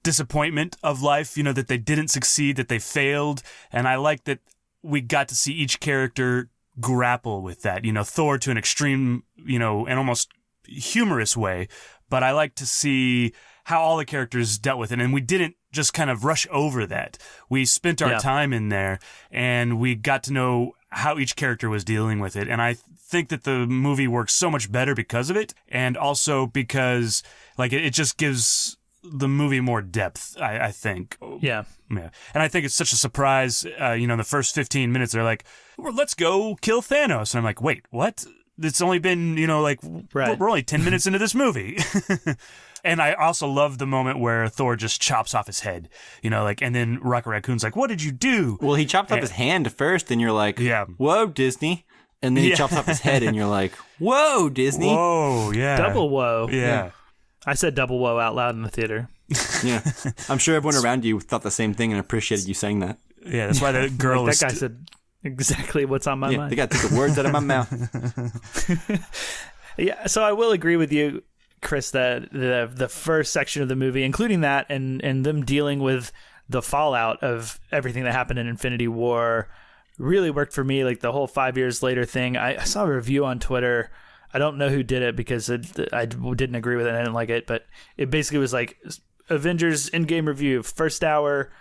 disappointment of life, that they didn't succeed, that they failed. And I like that we got to see each character grapple with that, Thor to an extreme, an almost humorous way. But I like to see how all the characters dealt with it. And we didn't just kind of rush over that. We spent our time in there and we got to know how each character was dealing with it. And I think that the movie works so much better because of it. And also because like it just gives the movie more depth, I think. Yeah. And I think it's such a surprise, in the first 15 minutes, they're like, well, let's go kill Thanos. And I'm like, wait, what? It's only been, we're only 10 minutes into this movie. And I also love the moment where Thor just chops off his head, and then Rocket Raccoon's like, what did you do? Well, he chopped off his hand first, and you're like, whoa, Disney. And then he chops off his head, and you're like, whoa, Disney. Whoa, yeah. Double whoa. Yeah. I said double whoa out loud in the theater. Yeah. I'm sure everyone around you thought the same thing and appreciated you saying that. Yeah, that's why the girl that guy said exactly what's on my mind. They got to take the words out of my mouth. Yeah, so I will agree with you, Chris, that the first section of the movie, including that and them dealing with the fallout of everything that happened in Infinity War, really worked for me. Like the whole 5 years later thing. I saw a review on Twitter. I don't know who did it because I didn't agree with it. I didn't like it, but it basically was like Avengers Endgame review, first hour,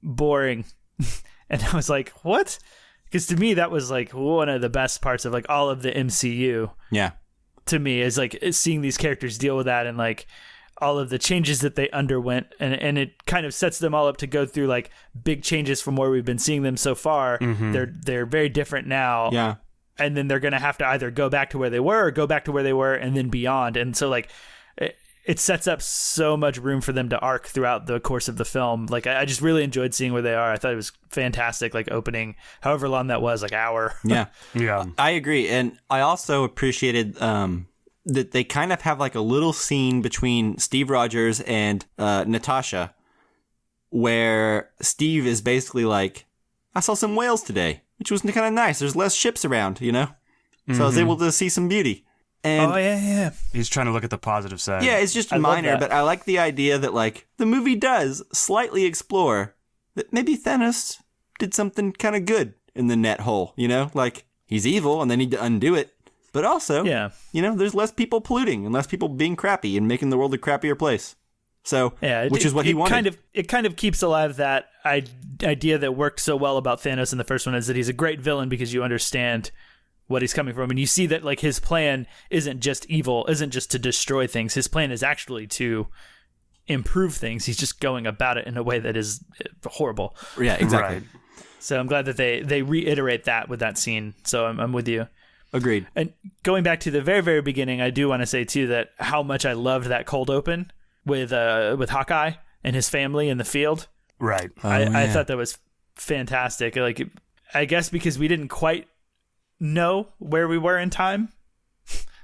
boring. And I was like, what? Because to me, that was like one of the best parts of like all of the MCU. Yeah. To me, is like seeing these characters deal with that and like all of the changes that they underwent, and it kind of sets them all up to go through like big changes from where we've been seeing them so far. Mm-hmm. They're very different now. Yeah. And then they're going to have to either go back to where they were or go back to where they were and then beyond. And so like it sets up so much room for them to arc throughout the course of the film. Like I just really enjoyed seeing where they are. I thought it was fantastic, like opening however long that was, like hour. Yeah. Yeah. I agree. And I also appreciated that they kind of have like a little scene between Steve Rogers and Natasha where Steve is basically like, I saw some whales today, which was kind of nice. There's less ships around, So I was able to see some beauty. And yeah. He's trying to look at the positive side. Yeah, it's just minor, but I like the idea that like the movie does slightly explore that maybe Thanos did something kind of good in the net hole, Like he's evil and they need to undo it. But also, there's less people polluting and less people being crappy and making the world a crappier place. So, which is what he wanted. It kind of keeps alive that idea that worked so well about Thanos in the first one, is that he's a great villain because you understand what he's coming from. And you see that like his plan isn't just evil, isn't just to destroy things. His plan is actually to improve things. He's just going about it in a way that is horrible. Yeah, exactly. Right. So I'm glad that they reiterate that with that scene. So I'm with you. Agreed. And going back to the very, very beginning, I do want to say too that how much I loved that cold open with Hawkeye and his family in the field. Right. I thought that was fantastic. Like, I guess because we didn't quite know where we were in time.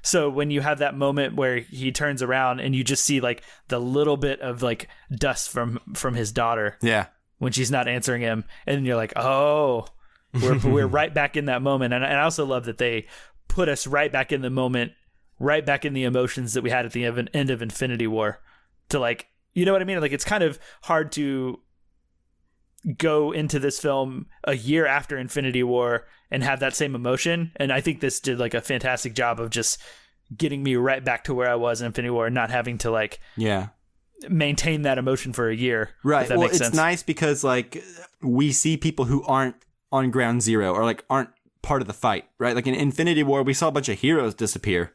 So when you have that moment where he turns around and you just see like the little bit of like dust from his daughter. Yeah. When she's not answering him, and then you're like, oh, We're right back in that moment. And I also love that they put us right back in the moment, right back in the emotions that we had at the end of Infinity War to like, you know what I mean? Like, it's kind of hard to go into this film a year after Infinity War and have that same emotion. And I think this did like a fantastic job of just getting me right back to where I was in Infinity War and not having to like maintain that emotion for a year. Right. If that Well, makes it's sense. nice because like we see people who aren't on ground zero or like aren't part of the fight, right? Like in Infinity War, we saw a bunch of heroes disappear,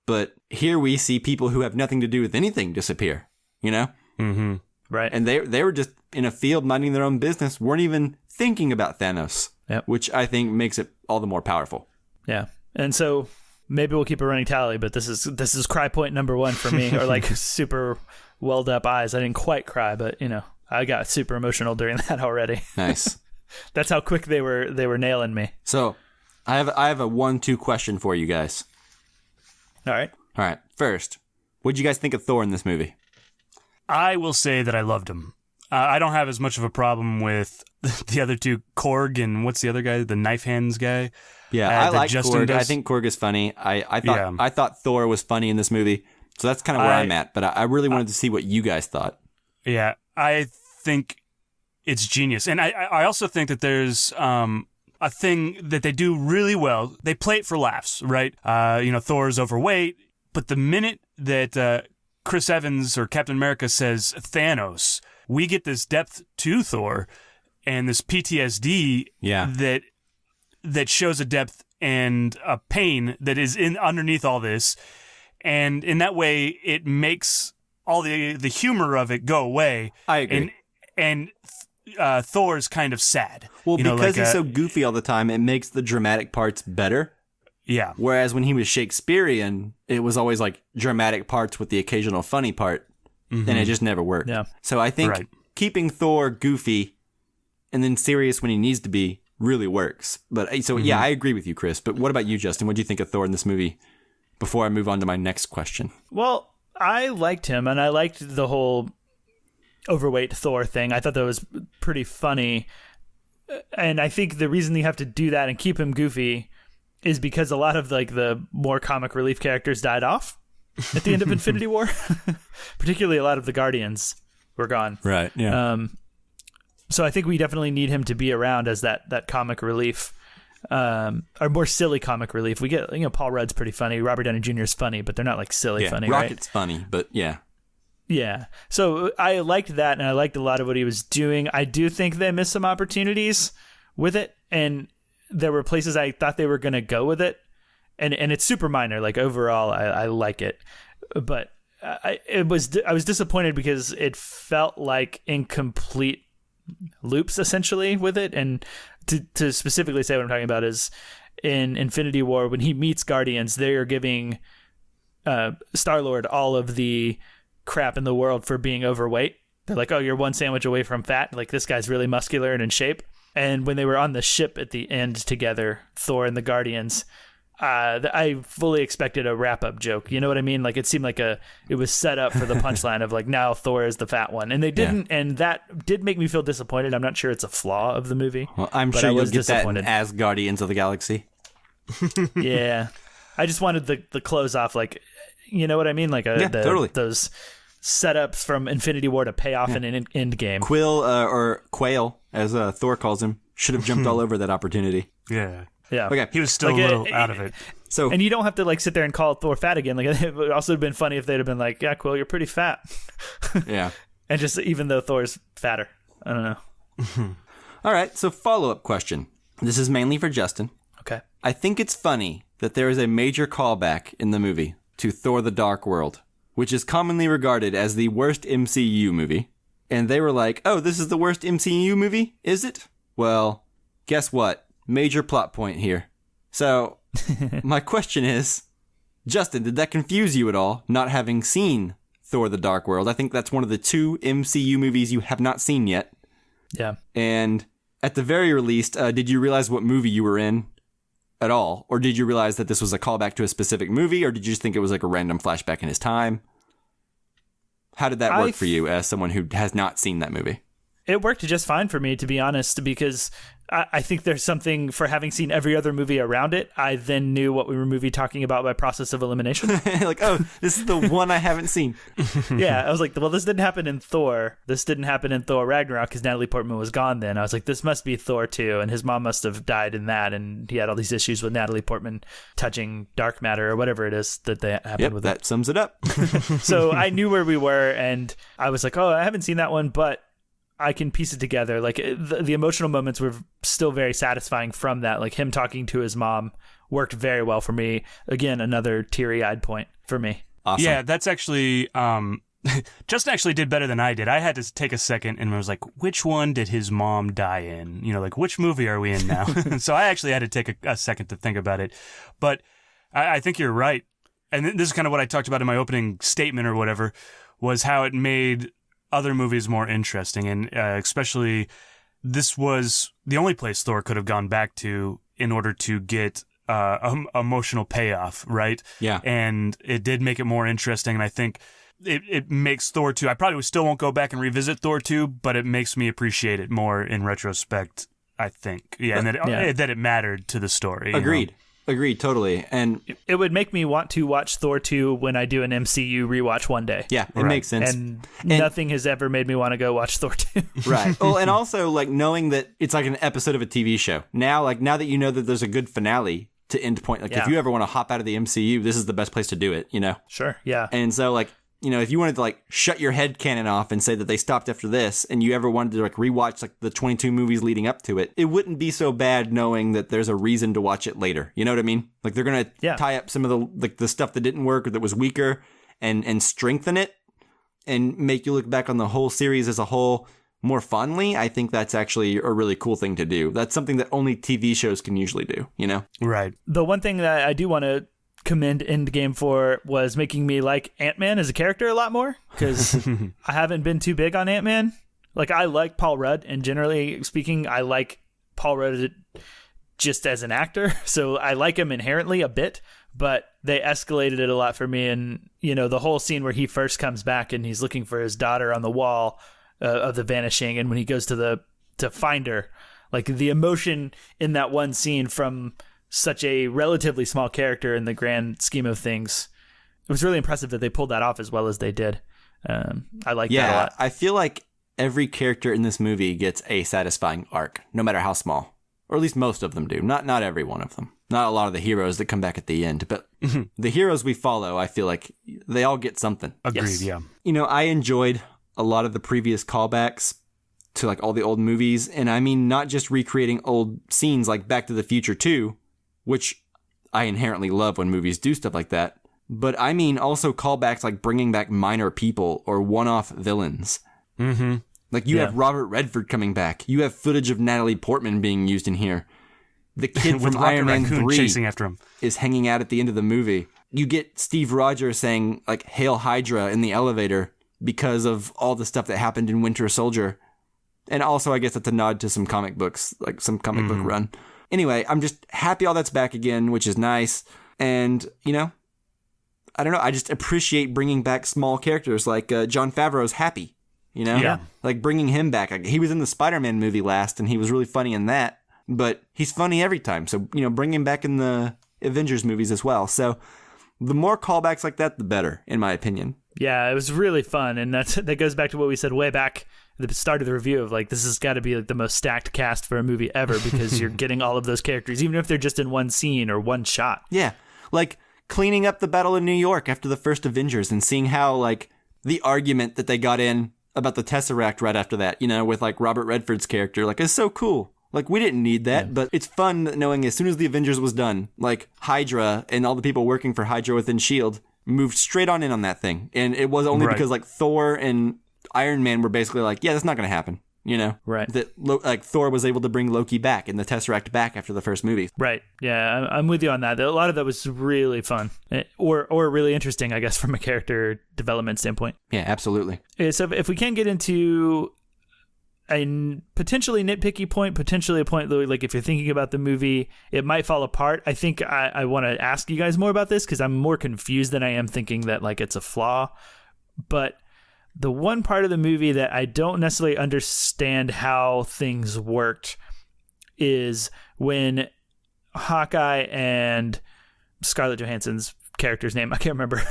but here we see people who have nothing to do with anything disappear, you know? Mm-hmm. Right. And they were just in a field minding their own business, weren't even thinking about Thanos, which I think makes it all the more powerful. Yeah. And so maybe we'll keep a running tally, but this is cry point number 1 for me, or like super welled up eyes. I didn't quite cry, but you know, I got super emotional during that already. Nice. That's how quick they were nailing me. So I have a 1-2 question for you guys. All right. First, what did you guys think of Thor in this movie? I will say that I loved him. I don't have as much of a problem with the other two, Korg and what's the other guy, the knife hands guy. Yeah, I like Justin Korg. does. I think Korg is funny. I thought Thor was funny in this movie, so that's kind of where I'm at. But I really wanted to see what you guys thought. Yeah, I think it's genius, and I also think that there's a thing that they do really well. They play it for laughs, right? Thor's overweight, but the minute that Chris Evans or Captain America says Thanos, we get this depth to Thor and this PTSD that shows a depth and a pain that is underneath all this. And in that way, it makes all the humor of it go away. I agree. And Thor's kind of sad. Well, because he's so goofy all the time, it makes the dramatic parts better. Yeah. Whereas when he was Shakespearean, it was always like dramatic parts with the occasional funny part. And it just never worked. Yeah. So I think keeping Thor goofy and then serious when he needs to be really works. But so yeah, I agree with you, Chris. But what about you, Justin? What do you think of Thor in this movie? Before I move on to my next question. Well, I liked him, and I liked the whole overweight Thor thing. I thought that was pretty funny. And I think the reason you have to do that and keep him goofy is because a lot of like the more comic relief characters died off at the end of Infinity War. Particularly a lot of the Guardians were gone. Right, yeah. So I think we definitely need him to be around as that comic relief, or more silly comic relief. We get, Paul Rudd's pretty funny. Robert Downey Jr. is funny, but they're not like silly funny, Rocket's right? funny, but yeah. Yeah. So I liked that, and I liked a lot of what he was doing. I do think they missed some opportunities with it, and there were places I thought they were going to go with it, and it's super minor. Like overall, I like it, but I was disappointed because it felt like incomplete loops essentially with it. And to specifically say what I'm talking about is in Infinity War, when he meets Guardians, they are giving Star-Lord all of the crap in the world for being overweight. They're like, oh, you're one sandwich away from fat. Like, this guy's really muscular and in shape. And when they were on the ship at the end together, Thor and the Guardians, I fully expected a wrap-up joke. You know what I mean? Like, it seemed like it was set up for the punchline of like, now Thor is the fat one. And they didn't, and that did make me feel disappointed. I'm not sure it's a flaw of the movie. Well, I'm sure you'll get that as Guardians of the Galaxy. Yeah. I just wanted the close off, like, you know what I mean? Like, totally. Those setups from Infinity War to pay off in an Endgame. Quill, or Quail, as Thor calls him, should have jumped all over that opportunity. Yeah. Yeah. Okay. He was still Like, a little out of it. So, and you don't have to like sit there and call Thor fat again. Like, it would also have been funny if they'd have been like, yeah, Quill, you're pretty fat. yeah. And just, even though Thor's fatter. I don't know. All right. So follow-up question. This is mainly for Justin. Okay. I think it's funny that there is a major callback in the movie to Thor the Dark World, which is commonly regarded as the worst MCU movie. And they were like, oh, this is the worst MCU movie? Is it? Well, guess what? Major plot point here. So, my question is, Justin, did that confuse you at all, not having seen Thor the Dark World? I think that's one of the 2 MCU movies you have not seen yet. Yeah. And at the very least, did you realize what movie you were in at all? Or did you realize that this was a callback to a specific movie? Or did you just think it was like a random flashback in his time? How did that work for you as someone who has not seen that movie? It worked just fine for me, to be honest, because I think there's something for having seen every other movie around it. I then knew what we were talking about by process of elimination. Like, oh, this is the one I haven't seen. Yeah, I was like, well, this didn't happen in Thor. This didn't happen in Thor Ragnarok because Natalie Portman was gone then. I was like, this must be Thor 2, and his mom must have died in that, and he had all these issues with Natalie Portman touching dark matter or whatever it is that they happened with that sums it up. So I knew where we were, and I was like, oh, I haven't seen that one, but I can piece it together. Like the emotional moments were still very satisfying from that. Like him talking to his mom worked very well for me. Again, another teary-eyed point for me. Awesome. Yeah, that's actually Justin actually did better than I did. I had to take a second and was like, which one did his mom die in? You know, like which movie are we in now? So I actually had to take a second to think about it. But I think you're right. And this is kind of what I talked about in my opening statement or whatever, was how it made other movies more interesting. And especially this was the only place Thor could have gone back to in order to get emotional payoff, right? Yeah. And it did make it more interesting. And I think it makes Thor 2. I probably still won't go back and revisit Thor 2, but it makes me appreciate it more in retrospect, I think. Yeah, and that it mattered to the story. Agreed. You know? Agreed, totally. And it would make me want to watch Thor 2 when I do an MCU rewatch one day. Yeah, it makes sense. And nothing has ever made me want to go watch Thor 2. Right. Well, and also like knowing that it's like an episode of a TV show. Now that you know that there's a good finale to end point, like if you ever want to hop out of the MCU, this is the best place to do it, you know? Sure, yeah. And so like, you know, if you wanted to like shut your head cannon off and say that they stopped after this, and you ever wanted to like rewatch like the 22 movies leading up to it, it wouldn't be so bad knowing that there's a reason to watch it later. You know what I mean? Like they're gonna tie up some of the stuff that didn't work or that was weaker, and strengthen it, and make you look back on the whole series as a whole more fondly. I think that's actually a really cool thing to do. That's something that only TV shows can usually do. You know? Right. The one thing that I do want to commend Endgame for was making me like Ant-Man as a character a lot more, because I haven't been too big on Ant-Man. Like I like Paul Rudd, and generally speaking, I like Paul Rudd just as an actor, so I like him inherently a bit, but they escalated it a lot for me. And you know, the whole scene where he first comes back and he's looking for his daughter on the wall of the Vanishing, and when he goes to find her, like the emotion in that one scene from such a relatively small character in the grand scheme of things, it was really impressive that they pulled that off as well as they did. I like that a lot. I feel like every character in this movie gets a satisfying arc, no matter how small, or at least most of them do. Not every one of them. Not a lot of the heroes that come back at the end, but the heroes we follow, I feel like they all get something. Agreed. Yes. Yeah. You know, I enjoyed a lot of the previous callbacks to like all the old movies, and I mean not just recreating old scenes like Back to the Future 2, which I inherently love when movies do stuff like that, but I mean also callbacks like bringing back minor people or one-off villains. Mm-hmm. Like you have Robert Redford coming back. You have footage of Natalie Portman being used in here. The kid from Iron Man 3 chasing after him is hanging out at the end of the movie. You get Steve Rogers saying like "Hail Hydra" in the elevator because of all the stuff that happened in Winter Soldier. And also I guess that's a nod to some comic books, like some comic book run. Anyway, I'm just happy all that's back again, which is nice. And, you know, I don't know. I just appreciate bringing back small characters like Jon Favreau's Happy, you know? Yeah. Like bringing him back. Like, he was in the Spider-Man movie last, and he was really funny in that. But he's funny every time. So, you know, bring him back in the Avengers movies as well. So the more callbacks like that, the better, in my opinion. Yeah, it was really fun. And that goes back to what we said way back at the start of the review of like, this has got to be like the most stacked cast for a movie ever, because you're getting all of those characters, even if they're just in one scene or one shot. Yeah. Like cleaning up the battle in New York after the first Avengers and seeing how like the argument that they got in about the Tesseract right after that, you know, with like Robert Redford's character, like, is so cool. Like, we didn't need that, but it's fun knowing as soon as the Avengers was done, like Hydra and all the people working for Hydra within S.H.I.E.L.D. moved straight on in on that thing. And it was only because like Thor and Iron Man were basically like, yeah, that's not going to happen, you know? Right. That like Thor was able to bring Loki back and the Tesseract back after the first movie. Right. Yeah, I'm with you on that. A lot of that was really fun, or really interesting, I guess, from a character development standpoint. Yeah, absolutely. So if we can get into a potentially nitpicky point, potentially a point that, like, if you're thinking about the movie, it might fall apart. I think I want to ask you guys more about this, because I'm more confused than I am thinking that like it's a flaw. But the one part of the movie that I don't necessarily understand how things worked is when Hawkeye and Scarlett Johansson's character's name, I can't remember.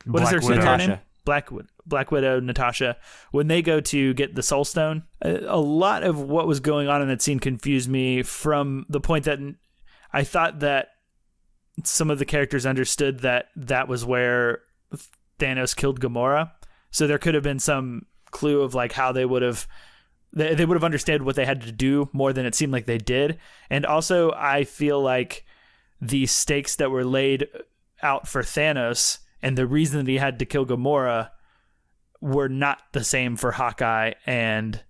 What is her sister name? Black Widow, Natasha. When they go to get the Soul Stone, a lot of what was going on in that scene confused me from the point that I thought that some of the characters understood that that was where Thanos killed Gamora. So there could have been some clue of like how they would have understood what they had to do more than it seemed like they did. And also I feel like the stakes that were laid out for Thanos and the reason that he had to kill Gamora were not the same for Hawkeye and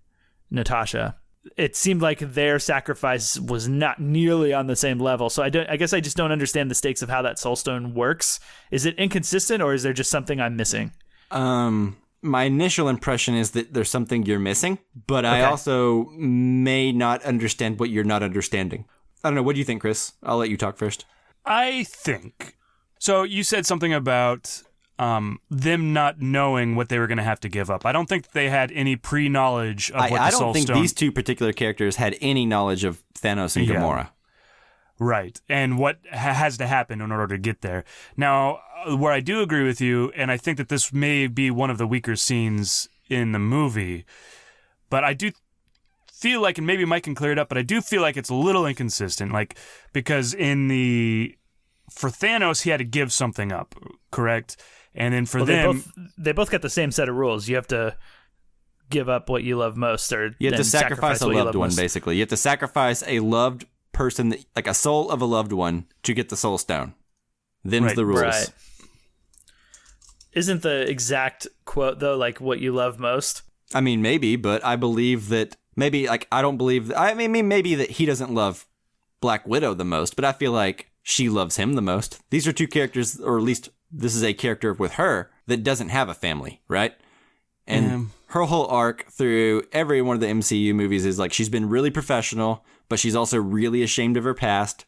Natasha. It seemed like their sacrifice was not nearly on the same level. So I guess I just don't understand the stakes of how that Soul Stone works. Is it inconsistent or is there just something I'm missing? My initial impression is that there's something you're missing, but I also may not understand what you're not understanding. I don't know. What do you think, Chris? I'll let you talk first. I think... So you said something about them not knowing what they were going to have to give up. I don't think they had any pre-knowledge of what the Soul Stone... I don't think these two particular characters had any knowledge of Thanos and Gamora. Right. And what has to happen in order to get there. Now, where I do agree with you, and I think that this may be one of the weaker scenes in the movie, but I do feel like, and maybe Mike can clear it up, but I do feel like it's a little inconsistent, like, because for Thanos, he had to give something up, correct? And then for them... They both got the same set of rules. You have to give up what you love most, or you have to sacrifice a loved one, basically. You have to sacrifice a loved person, like a soul of a loved one, to get the Soul Stone. Them's the rules. Right. Isn't the exact quote, though, like, what you love most? I mean, maybe, but I believe that... Maybe, like, I don't believe... I mean, maybe that he doesn't love Black Widow the most, but I feel like she loves him the most. These are two characters, or at least this is a character with her that doesn't have a family, right? And her whole arc through every one of the MCU movies is like she's been really professional, but she's also really ashamed of her past,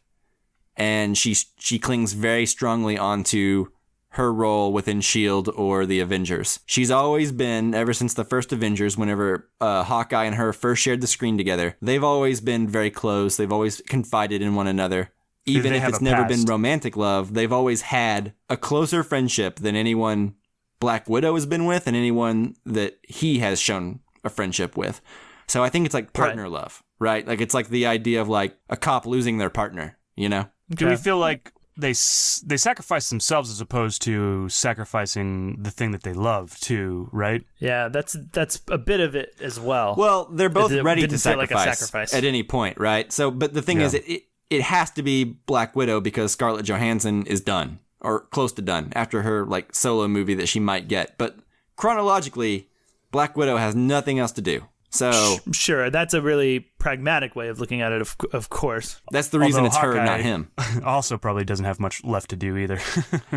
and she clings very strongly onto her role within S.H.I.E.L.D. or the Avengers. She's always been, ever since the first Avengers, whenever Hawkeye and her first shared the screen together, they've always been very close. They've always confided in one another. Even if it's never been romantic love, they've always had a closer friendship than anyone Black Widow has been with and anyone that he has shown a friendship with. So I think it's like partner love, right? Like it's like the idea of like a cop losing their partner, you know? Do we feel like they sacrifice themselves as opposed to sacrificing the thing that they love too, right? Yeah, that's a bit of it as well. Well, they're both ready to sacrifice at any point, right? So, but the thing is, it has to be Black Widow because Scarlett Johansson is done or close to done after her like solo movie that she might get. But chronologically, Black Widow has nothing else to do. So sure, that's a really pragmatic way of looking at it. Of course, that's the reason it's Hawkeye, her, not him. Also, probably doesn't have much left to do either.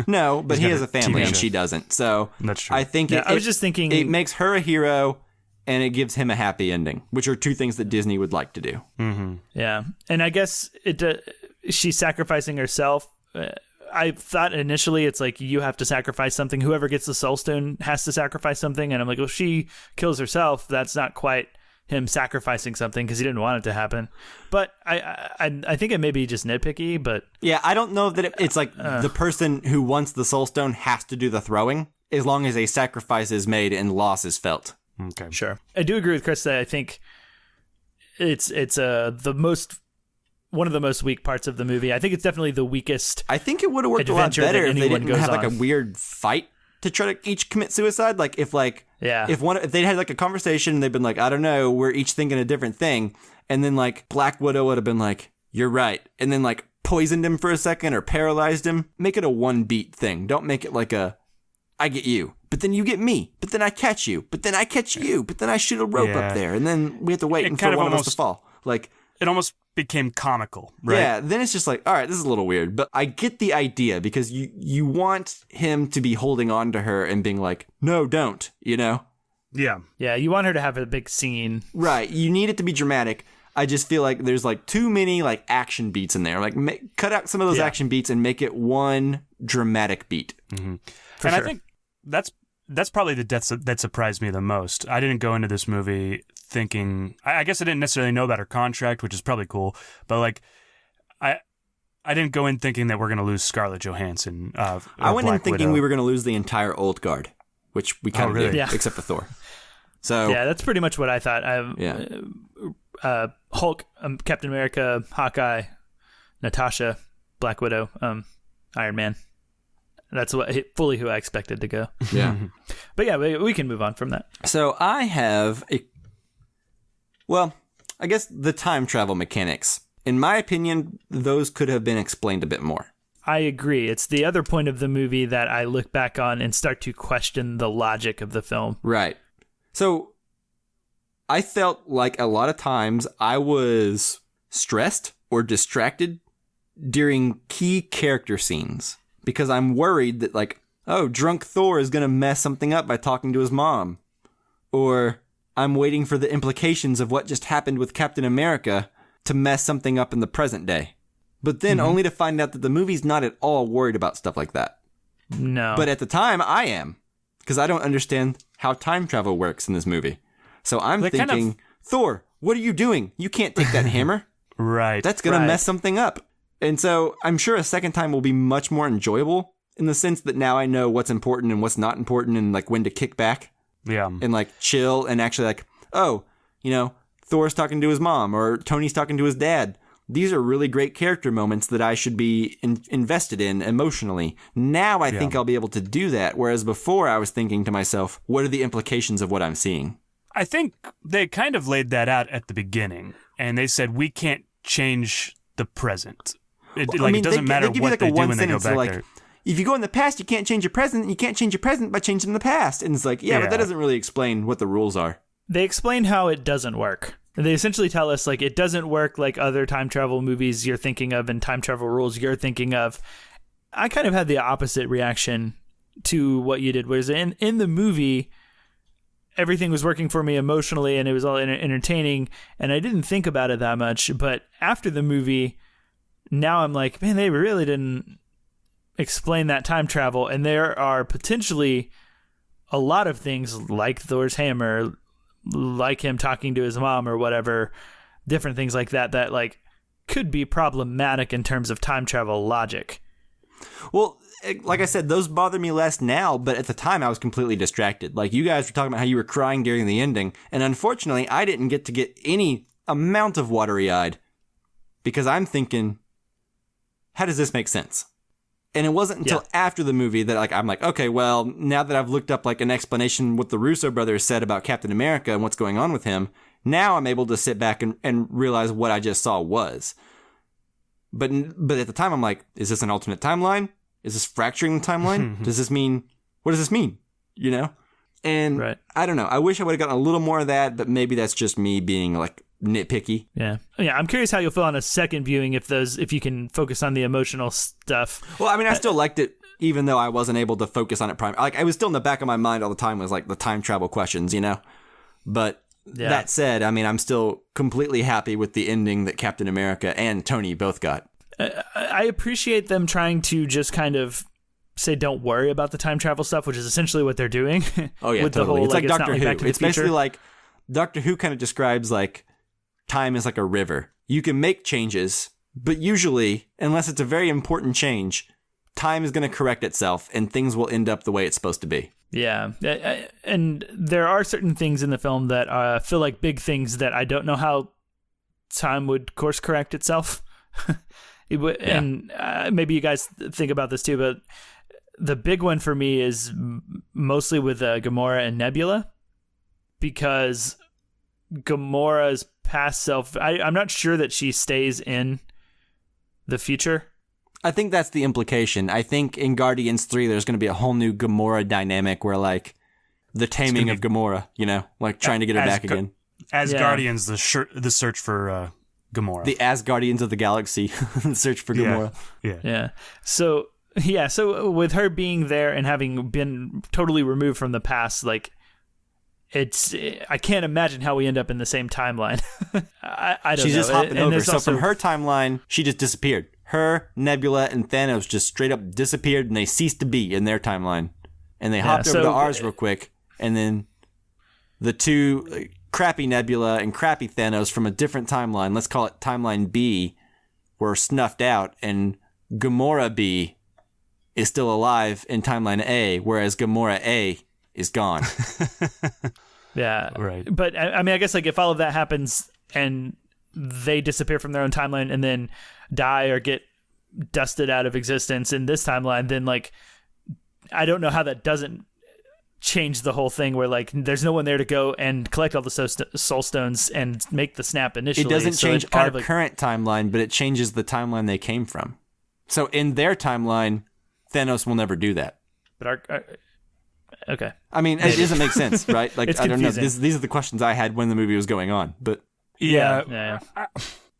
No, but he has a family and she doesn't. So that's true. I think I was just thinking it makes her a hero. And it gives him a happy ending, which are two things that Disney would like to do. Mm-hmm. Yeah. And I guess she's sacrificing herself. I thought initially it's like you have to sacrifice something. Whoever gets the Soul Stone has to sacrifice something. And I'm like, well, she kills herself. That's not quite him sacrificing something because he didn't want it to happen. But I think it may be just nitpicky. But yeah, I don't know that it's like the person who wants the Soul Stone has to do the throwing as long as a sacrifice is made and loss is felt. Okay. Sure. I do agree with Chris that I think it's one of the most weak parts of the movie. I think it's definitely the weakest. I think it would have worked a lot better if they didn't have like a weird fight to try to each commit suicide. Like if they'd had like a conversation and they'd been like, I don't know, we're each thinking a different thing. And then like Black Widow would have been like, you're right. And then like poisoned him for a second or paralyzed him. Make it a one beat thing. Don't make it like I get you, but then you get me, but then I catch you, but then I catch you, but then I shoot a rope up there, and then we have to wait for one of us to fall. Like it almost became comical, right? Yeah, then it's just like, all right, this is a little weird, but I get the idea because you want him to be holding on to her and being like, no, don't, you know? Yeah. Yeah, you want her to have a big scene. Right, you need it to be dramatic. I just feel like there's like too many like action beats in there. Like cut out some of those action beats and make it one dramatic beat. Mm-hmm. And I think that's that's probably the death that surprised me the most. I didn't go into this movie thinking, I guess I didn't necessarily know about her contract, which is probably cool, but like, I didn't go in thinking that we're going to lose Scarlett Johansson. I went in thinking we were going to lose the entire old guard, which we kind of did, except for Thor. So yeah, that's pretty much what I thought. Hulk, Captain America, Hawkeye, Natasha, Black Widow, Iron Man. That's fully who I expected to go. Yeah. But yeah, we can move on from that. So I have I guess the time travel mechanics. In my opinion, those could have been explained a bit more. I agree. It's the other point of the movie that I look back on and start to question the logic of the film. Right. So I felt like a lot of times I was stressed or distracted during key character scenes because I'm worried that, like, oh, drunk Thor is going to mess something up by talking to his mom. Or I'm waiting for the implications of what just happened with Captain America to mess something up in the present day. But then only to find out that the movie's not at all worried about stuff like that. No. But at the time, I am. Because I don't understand how time travel works in this movie. So I'm thinking, Thor, what are you doing? You can't take that hammer. Right. That's going to mess something up. And so I'm sure a second time will be much more enjoyable in the sense that now I know what's important and what's not important and like when to kick back. Yeah. And like chill and actually like, oh, you know, Thor's talking to his mom or Tony's talking to his dad. These are really great character moments that I should be invested in emotionally. Now I think I'll be able to do that. Whereas before I was thinking to myself, what are the implications of what I'm seeing? I think they kind of laid that out at the beginning. And they said, we can't change the present. It doesn't matter what they do when they go back there. If you go in the past, you can't change your present. You can't change your present by changing the past. And it's like, but that doesn't really explain what the rules are. They explain how it doesn't work. They essentially tell us, like, it doesn't work like other time travel movies you're thinking of and time travel rules you're thinking of. I kind of had the opposite reaction to what you did, whereas in the movie, everything was working for me emotionally and it was all entertaining, and I didn't think about it that much. But after the movie, now I'm like, man, they really didn't explain that time travel, and there are potentially a lot of things like Thor's hammer, like him talking to his mom or whatever, different things like that like could be problematic in terms of time travel logic. Well, like I said, those bother me less now, but at the time I was completely distracted. Like you guys were talking about how you were crying during the ending, and unfortunately I didn't get to get any amount of watery-eyed because I'm thinking, how does this make sense? And it wasn't until after the movie that I'm like, okay, well, now that I've looked up like an explanation what the Russo brothers said about Captain America and what's going on with him, now I'm able to sit back and realize what I just saw was. But at the time, I'm like, is this an alternate timeline? Is this fracturing the timeline? What does this mean? You know? And I don't know. I wish I would have gotten a little more of that, but maybe that's just me being like nitpicky. Yeah. I'm curious how you'll feel on a second viewing if you can focus on the emotional stuff. Well, I mean, I still liked it, even though I wasn't able to focus on it like I was still in the back of my mind all the time was like the time travel questions, you know? But that said, I mean, I'm still completely happy with the ending that Captain America and Tony both got. I appreciate them trying to just kind of say don't worry about the time travel stuff, which is essentially what they're doing. Oh yeah, with totally. The whole, it's like Doctor Who. It's basically like Doctor Who kind of describes like time is like a river. You can make changes, but usually, unless it's a very important change, time is going to correct itself and things will end up the way it's supposed to be. Yeah. And there are certain things in the film that feel like big things that I don't know how time would course correct itself. And maybe you guys think about this too, but the big one for me is mostly with Gamora and Nebula, because Gamora's past self, I'm not sure that she stays in the future. I think that's the implication. I think in Guardians 3, there's going to be a whole new Gamora dynamic where, like, the taming of Gamora, you know, like trying to get her back again. Guardians, the search for Gamora. The Asgardians of the galaxy, the search for Gamora. Yeah. So with her being there and having been totally removed from the past, like, I can't imagine how we end up in the same timeline. I don't know. She's just hopping over. So also, from her timeline, she just disappeared. Her, Nebula, and Thanos just straight up disappeared, and they ceased to be in their timeline. and they hopped over to ours real quick, and then the two crappy Nebula and crappy Thanos from a different timeline, let's call it Timeline B, were snuffed out, and Gamora B is still alive in Timeline A, whereas Gamora A is gone. Yeah. Right. But, I mean, I guess, like, if all of that happens and they disappear from their own timeline and then die or get dusted out of existence in this timeline, then, like, I don't know how that doesn't change the whole thing where, like, there's no one there to go and collect all the soul stones and make the snap initially. It doesn't change our like, current timeline, but it changes the timeline they came from. So in their timeline, Thanos will never do that. But our okay. I mean, it doesn't make sense, right? Like, It's I don't know. confusing. These are the questions I had when the movie was going on. But Yeah.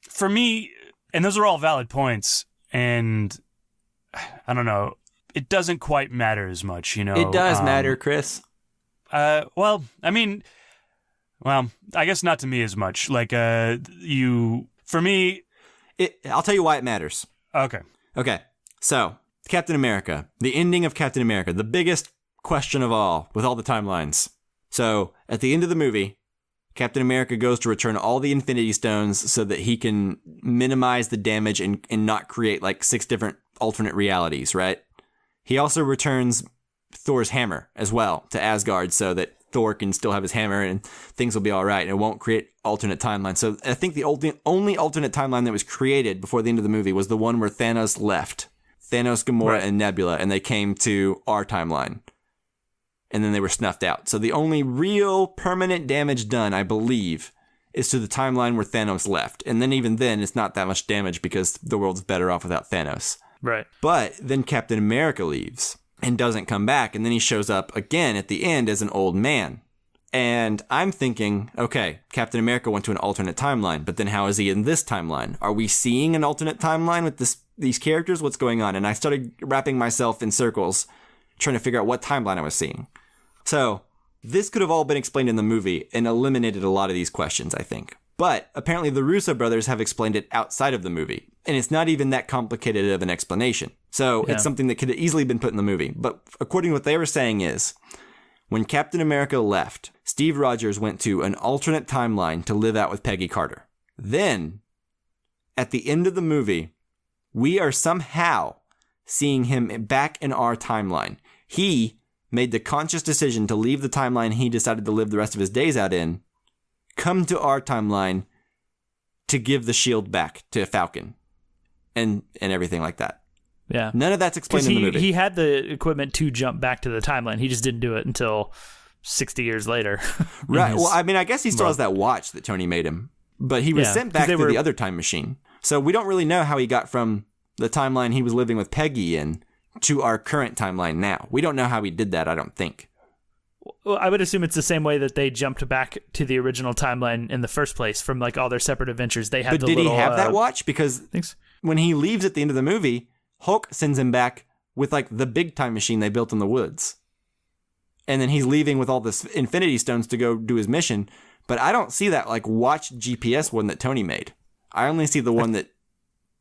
For me, and those are all valid points, and I don't know, it doesn't quite matter as much, you know. it does matter, Chris. Well, I mean, I guess not to me as much. Like, for me, I'll tell you why it matters. okay. Okay, so Captain America, the ending of Captain America, the biggest question of all with all the timelines. So at the end of the movie, Captain America goes to return all the Infinity Stones so that he can minimize the damage and not create like 6 different alternate realities, right? He also returns Thor's hammer as well to Asgard so that Thor can still have his hammer and things will be all right and it won't create alternate timelines. So I think the only alternate timeline that was created before the end of the movie was the one where Thanos left. Thanos, Gamora, and Nebula, and they came to our timeline. And then they were snuffed out. So the only real permanent damage done, I believe, is to the timeline where Thanos left. And then even then, it's not that much damage because the world's better off without Thanos. Right. But then Captain America leaves and doesn't come back. And then he shows up again at the end as an old man. And I'm thinking, okay, Captain America went to an alternate timeline, but then how is he in this timeline? Are we seeing an alternate timeline with these characters? What's going on? And I started wrapping myself in circles, trying to figure out what timeline I was seeing. So this could have all been explained in the movie and eliminated a lot of these questions, I think. But apparently the Russo brothers have explained it outside of the movie. And it's not even that complicated of an explanation. So It's something that could have easily been put in the movie. But according to what they were saying is, when Captain America left, Steve Rogers went to an alternate timeline to live out with Peggy Carter. Then, at the end of the movie, we are somehow seeing him back in our timeline. He made the conscious decision to leave the timeline he decided to live the rest of his days out in, come to our timeline to give the shield back to Falcon and everything like that. Yeah. None of that's explained in the movie. He had the equipment to jump back to the timeline. He just didn't do it until 60 years later. Right. Well, I mean, I guess he still has that watch that Tony made him, but he was sent back to the other time machine. So we don't really know how he got from the timeline he was living with Peggy in to our current timeline now. We don't know how he did that, I don't think. Well, I would assume it's the same way that they jumped back to the original timeline in the first place from like all their separate adventures. They had But did he have that watch? Because when he leaves at the end of the movie, Hulk sends him back with like the big time machine they built in the woods. And then he's leaving with all this Infinity Stones to go do his mission. But I don't see that like watch GPS one that Tony made. I only see the one that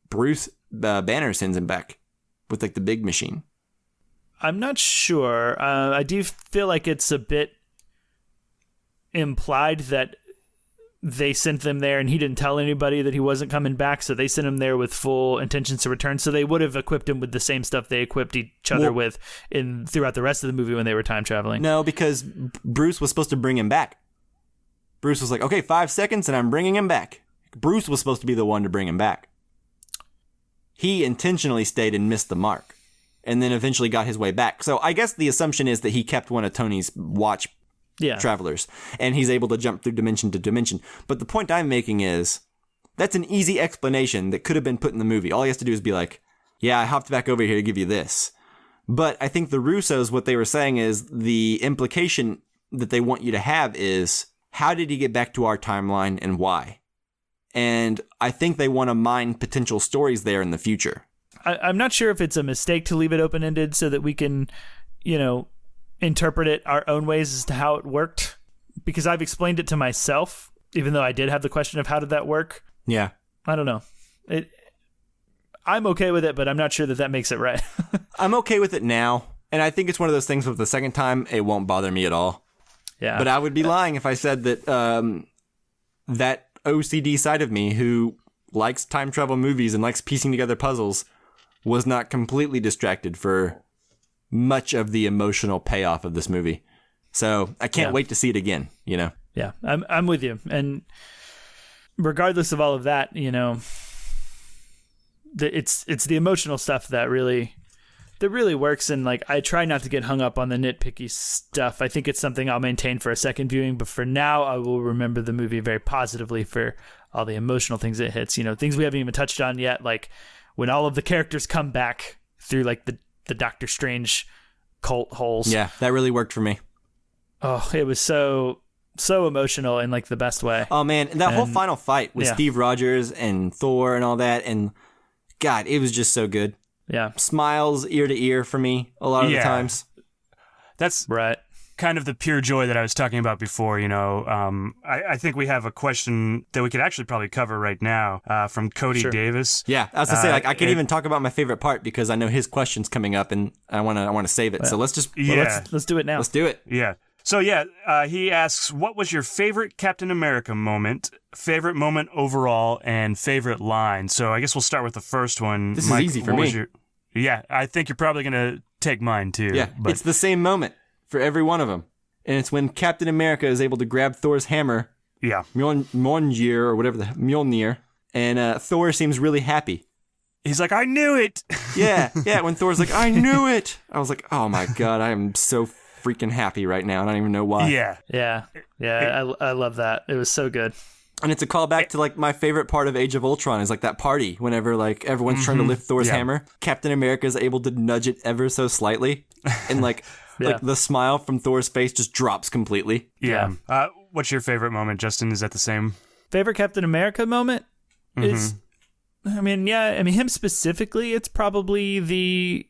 Bruce Banner sends him back with like the big machine. I'm not sure. I do feel like it's a bit implied that they sent them there and he didn't tell anybody that he wasn't coming back, so they sent him there with full intentions to return. So they would have equipped him with the same stuff they equipped each other with throughout the rest of the movie when they were time traveling. No, because Bruce was supposed to bring him back. Bruce was like, okay, 5 seconds and I'm bringing him back. Bruce was supposed to be the one to bring him back. He intentionally stayed and missed the mark and then eventually got his way back. So I guess the assumption is that he kept one of Tony's watch travelers and he's able to jump through dimension to dimension. But the point I'm making is that's an easy explanation that could have been put in the movie. All he has to do is be like, yeah, I hopped back over here to give you this. But I think the Russos, what they were saying is the implication that they want you to have is, how did he get back to our timeline and why? And I think they want to mine potential stories there in the future. I'm not sure if it's a mistake to leave it open-ended so that we can, interpret it our own ways as to how it worked. Because I've explained it to myself, even though I did have the question of how did that work. Yeah. I don't know. I'm okay with it, but I'm not sure that makes it right. I'm okay with it now. And I think it's one of those things with the second time, it won't bother me at all. Yeah. But I would be lying if I said that that OCD side of me who likes time travel movies and likes piecing together puzzles was not completely distracted for much of the emotional payoff of this movie. So I can't wait to see it again, you know? Yeah, I'm with you. And regardless of all of that, you know, it's the emotional stuff that really works. And like, I try not to get hung up on the nitpicky stuff. I think it's something I'll maintain for a second viewing, but for now I will remember the movie very positively for all the emotional things it hits, you know, things we haven't even touched on yet. Like when all of the characters come back through like the Doctor Strange cult holes. Yeah, that really worked for me. Oh, it was so emotional in like the best way. Oh man, and that whole final fight with Steve Rogers and Thor and all that, and God, it was just so good. Yeah. Smiles ear to ear for me a lot of the times. That's right. Kind of the pure joy that I was talking about before, you know. I think we have a question that we could actually probably cover right now from Cody Davis. Yeah, I was going to say, like, I can't even talk about my favorite part because I know his question's coming up and I want to save it. Well, so let's just... let's do it now. Let's do it. Yeah. So he asks, what was your favorite Captain America moment, favorite moment overall, and favorite line? So I guess we'll start with the first one. This Mike, is easy for me. Yeah, I think you're probably going to take mine too. Yeah, but it's the same moment for every one of them. And it's when Captain America is able to grab Thor's hammer. Yeah. Mjolnir or whatever the Mjolnir. And Thor seems really happy. He's like, I knew it. Yeah, when Thor's like, I knew it. I was like, oh my God, I am so freaking happy right now. I don't even know why. Yeah. I love that. It was so good. And it's a callback to like my favorite part of Age of Ultron is like that party whenever like everyone's trying to lift Thor's hammer. Captain America is able to nudge it ever so slightly. And like like the smile from Thor's face just drops completely. Yeah. What's your favorite moment, Justin? Is that the same? Favorite Captain America moment is, I mean, him specifically, it's probably the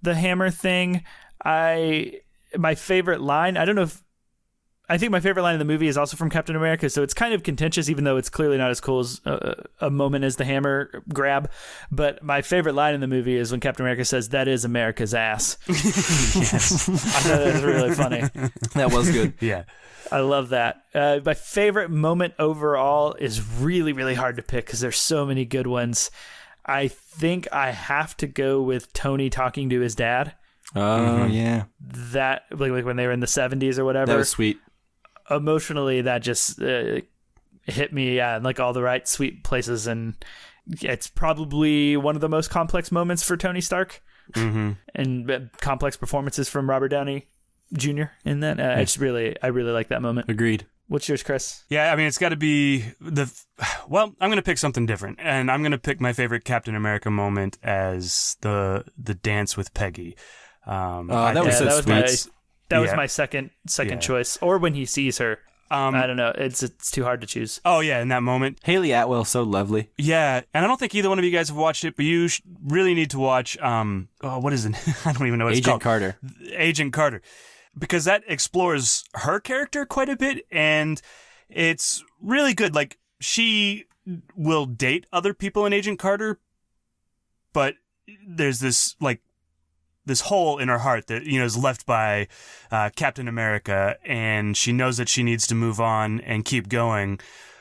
hammer thing. My favorite line, I think my favorite line in the movie is also from Captain America, so it's kind of contentious, even though it's clearly not as cool as a moment as the hammer grab. But my favorite line in the movie is when Captain America says, "That is America's ass." Yes. I thought that was really funny. That was good. Yeah. I love that. My favorite moment overall is really, really hard to pick because there's so many good ones. I think I have to go with Tony talking to his dad. Oh, yeah. That, like when they were in the 70s or whatever. That was sweet. Emotionally, that just hit me in like all the right sweet places, and it's probably one of the most complex moments for Tony Stark, and complex performances from Robert Downey Jr. in that. I really like that moment. Agreed. What's yours, Chris? Yeah, I mean, it's got to be well, I'm going to pick something different, and I'm going to pick my favorite Captain America moment as the dance with Peggy. That was so sweet. That was my second choice. Or when he sees her. I don't know. It's too hard to choose. Oh, yeah, in that moment. Haley Atwell, so lovely. Yeah, and I don't think either one of you guys have watched it, but you really need to watch, what is it? I don't even know what it's called. Agent Carter. Because that explores her character quite a bit, and it's really good. Like, she will date other people in Agent Carter, but there's this, like, this hole in her heart that, you know, is left by Captain America, and she knows that she needs to move on and keep going,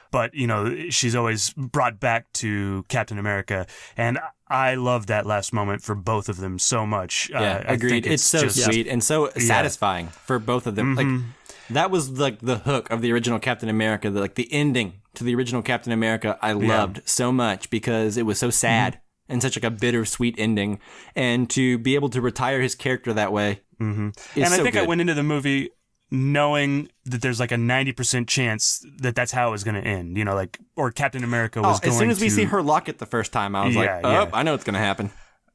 but, you know, she's always brought back to Captain America, and I love that last moment for both of them so much. Yeah, agreed. It's so sweet and so satisfying for both of them. Like, that was like the hook of the original Captain America, the ending to the original Captain America I loved so much because it was so sad. And such like a bittersweet ending, and to be able to retire his character that way. And I think I went into the movie knowing that there's like a 90% chance that that's how it was going to end. You know, like, or Captain America was going to. As soon as we see her lock it the first time, I was I know it's going to happen.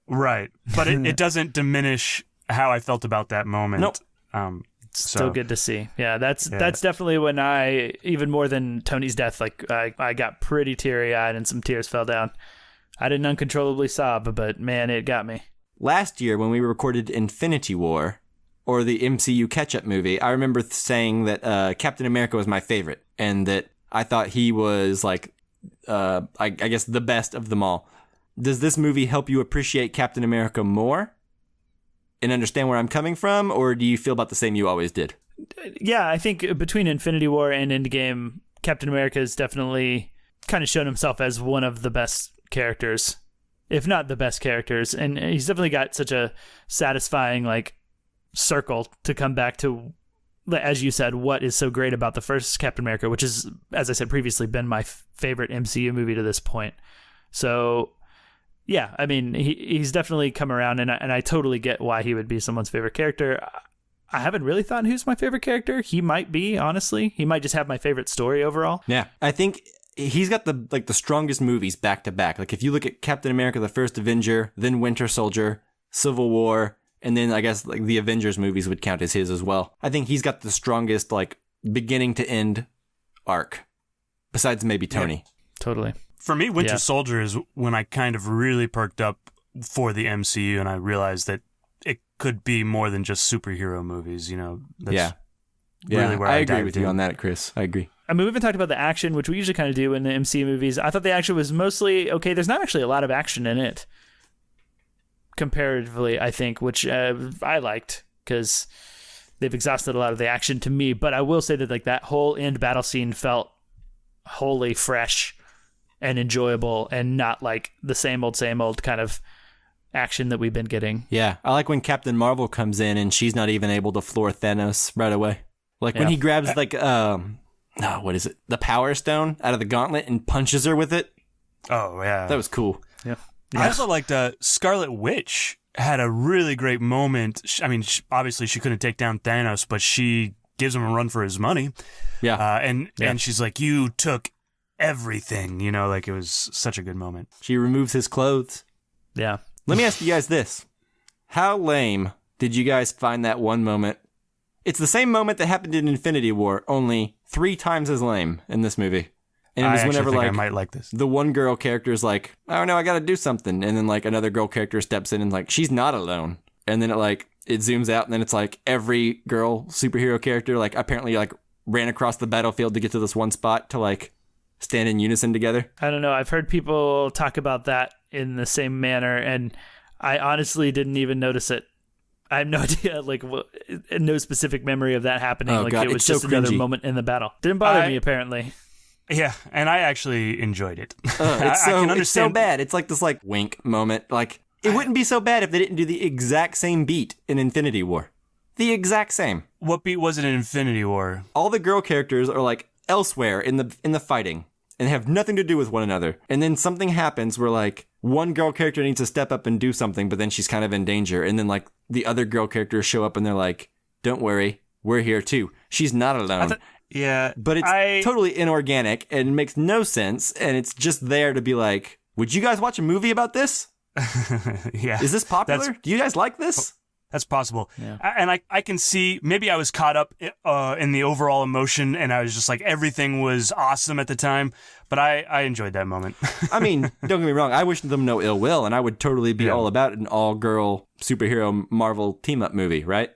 Right, but it doesn't diminish how I felt about that moment. Nope. Still good to see. Yeah, that's definitely when I, even more than Tony's death, like I got pretty teary eyed and some tears fell down. I didn't uncontrollably sob, but man, it got me. Last year, when we recorded Infinity War, or the MCU catch-up movie, I remember saying that Captain America was my favorite, and that I thought he was, like, I guess, the best of them all. Does this movie help you appreciate Captain America more? and understand where I'm coming from, or do you feel about the same you always did? Yeah, I think between Infinity War and Endgame, Captain America has definitely kind of shown himself as one of the best characters, if not the best characters. And he's definitely got such a satisfying, like, circle to come back to, as you said, what is so great about the first Captain America, which is, as I said previously, been my favorite MCU movie to this point. So, yeah, I mean, he's definitely come around, and I totally get why he would be someone's favorite character. I haven't really thought who's my favorite character. He might be, honestly. He might just have my favorite story overall. Yeah, I think he's got the strongest movies back to back. Like if you look at Captain America, the first Avenger, then Winter Soldier, Civil War, and then I guess like the Avengers movies would count as his as well. I think he's got the strongest like beginning to end arc, besides maybe Tony. Yeah, totally. For me, Winter Soldier is when I kind of really perked up for the MCU, and I realized that it could be more than just superhero movies. You know, that's really where I agree with you on that, Chris. I agree. I mean, we haven't talked about the action, which we usually kind of do in the MCU movies. I thought the action was mostly okay. There's not actually a lot of action in it, comparatively, I think, which I liked because they've exhausted a lot of the action to me. But I will say that like that whole end battle scene felt wholly fresh and enjoyable, and not like the same old kind of action that we've been getting. Yeah, I like when Captain Marvel comes in and she's not even able to floor Thanos right away. Like when he grabs like what is it? The Power Stone out of the gauntlet and punches her with it. Oh yeah, that was cool. Yeah. I also liked Scarlet Witch had a really great moment. I mean, obviously she couldn't take down Thanos, but she gives him a run for his money. Yeah, and she's like, "You took everything," you know, like it was such a good moment. She removes his clothes. Yeah. Let me ask you guys this. How lame did you guys find that one moment? It's the same moment that happened in Infinity War, only 3 times as lame in this movie. And it was whenever think I might like this. The one girl character is like, "Oh no, I gotta do something." And then like another girl character steps in and like, she's not alone. And then it zooms out and then it's like every girl superhero character like apparently like ran across the battlefield to get to this one spot to like stand in unison together. I don't know. I've heard people talk about that in the same manner, and I honestly didn't even notice it. I have no idea, like, no specific memory of that happening. Oh, like, God, it was it's just so another cringy. moment in the battle. Didn't bother me, apparently. Yeah, and I actually enjoyed it. It's I can understand. It's so bad. It's like this like wink moment. Like it wouldn't be so bad if they didn't do the exact same beat in Infinity War. The exact same. What beat was it in Infinity War? All the girl characters are like elsewhere in the fighting and have nothing to do with one another. And then something happens where like one girl character needs to step up and do something, but then she's kind of in danger. And then like the other girl characters show up and they're like, "Don't worry, we're here too." She's not alone. Yeah. But it's totally inorganic and makes no sense. And it's just there to be like, would you guys watch a movie about this? Yeah. Is this popular? Do you guys like this? That's possible. Yeah. And I can see, maybe I was caught up in the overall emotion and I was just like, everything was awesome at the time. But I enjoyed that moment. I mean, don't get me wrong. I wish them no ill will. And I would totally be all about an all-girl superhero Marvel team-up movie, right?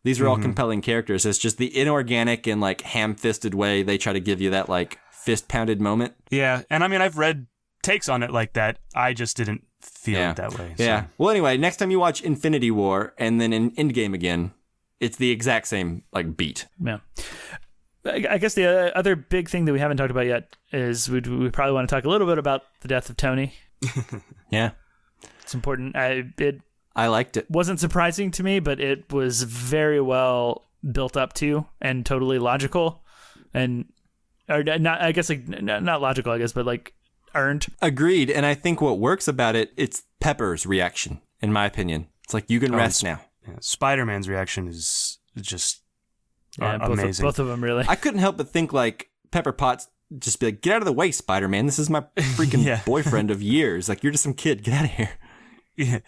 These are all compelling characters. It's just the inorganic and like ham-fisted way they try to give you that like fist-pounded moment. Yeah. And I mean, I've read takes on it like that. I just didn't feel it that way. So. Yeah. Well, anyway, next time you watch Infinity War and then in Endgame again, it's the exact same like beat. Yeah. I guess the other big thing that we haven't talked about yet is we probably want to talk a little bit about the death of Tony. Yeah. It's important. I liked it. Wasn't surprising to me, but it was very well built up to and totally logical, and or not. I guess like not logical. I guess, but like earned. Agreed. And I think what works about it, it's Pepper's reaction. In my opinion, it's like you can rest now. Yeah, Spider-Man's reaction is just amazing. Both of them really. I couldn't help but think like Pepper Potts just be like, "Get out of the way, Spider-Man. This is my freaking boyfriend of years. Like you're just some kid. Get out of here." Yeah.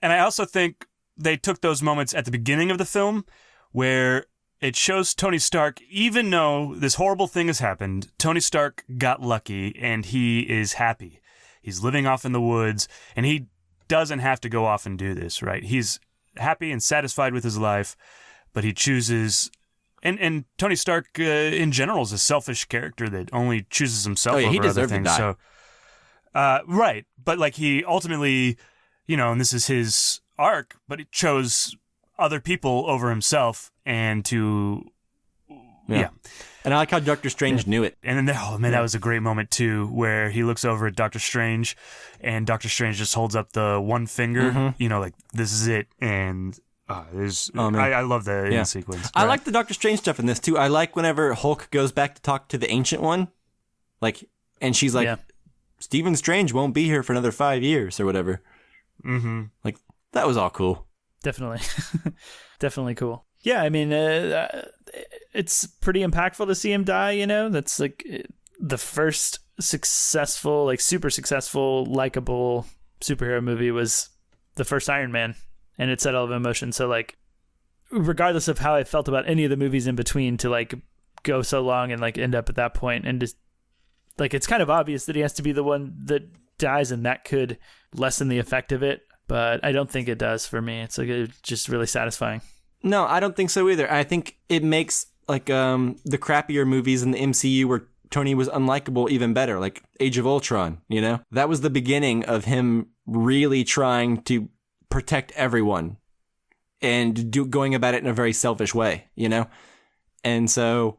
And I also think they took those moments at the beginning of the film where it shows Tony Stark, even though this horrible thing has happened, Tony Stark got lucky and he is happy. He's living off in the woods and he doesn't have to go off and do this, right? He's happy and satisfied with his life, but he chooses... And Tony Stark, in general, is a selfish character that only chooses himself over he other deserved things. to die. So, right. But like he ultimately... You know, and this is his arc, but it chose other people over himself and to... Yeah. And I like how Doctor Strange knew it. And then, that was a great moment, too, where he looks over at Doctor Strange, and Doctor Strange just holds up the one finger, like, this is it, and... I love the end sequence. I like the Doctor Strange stuff in this too. I like whenever Hulk goes back to talk to the Ancient One, and she's like, Stephen Strange won't be here for another 5 years or whatever. Mm-hmm. Like, that was all cool. Definitely. Definitely cool. Yeah, I mean, it's pretty impactful to see him die, That's like the first successful, like super successful, likable superhero movie was the first Iron Man. And it set all of emotion. So, like, regardless of how I felt about any of the movies in between, to, like, go so long and, like, end up at that point, and just, like, it's kind of obvious that he has to be the one that dies, and that could lessen the effect of it. But I don't think it does for me. It's, like, it's just really satisfying. No, I don't think so either. I think it makes, like, the crappier movies in the MCU where Tony was unlikable even better, like Age of Ultron, That was the beginning of him really trying to protect everyone and going about it in a very selfish way, And so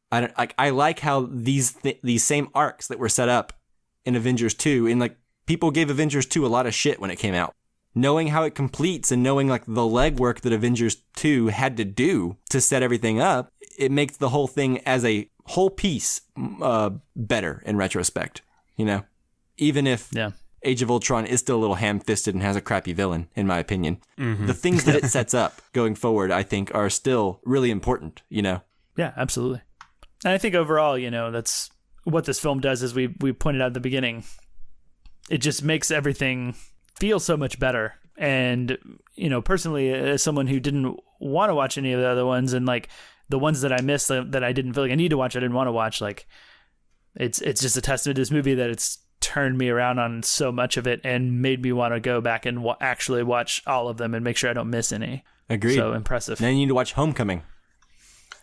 I like how these same arcs that were set up in Avengers 2, and like people gave Avengers 2 a lot of shit when it came out. Knowing how it completes and knowing like the legwork that Avengers 2 had to do to set everything up, it makes the whole thing as a whole piece better in retrospect, Even if Age of Ultron is still a little ham-fisted and has a crappy villain, in my opinion. Mm-hmm. The things that it sets up going forward, I think, are still really important, Yeah, absolutely. And I think overall, that's what this film does, as we pointed out at the beginning. It just makes everything feel so much better. And, personally, as someone who didn't want to watch any of the other ones, and, like, the ones that I missed that I didn't feel like I need to watch, I didn't want to watch, like, it's just a testament to this movie that it's turned me around on so much of it and made me want to go back and actually watch all of them and make sure I don't miss any. Agreed. So impressive. Then you need to watch Homecoming.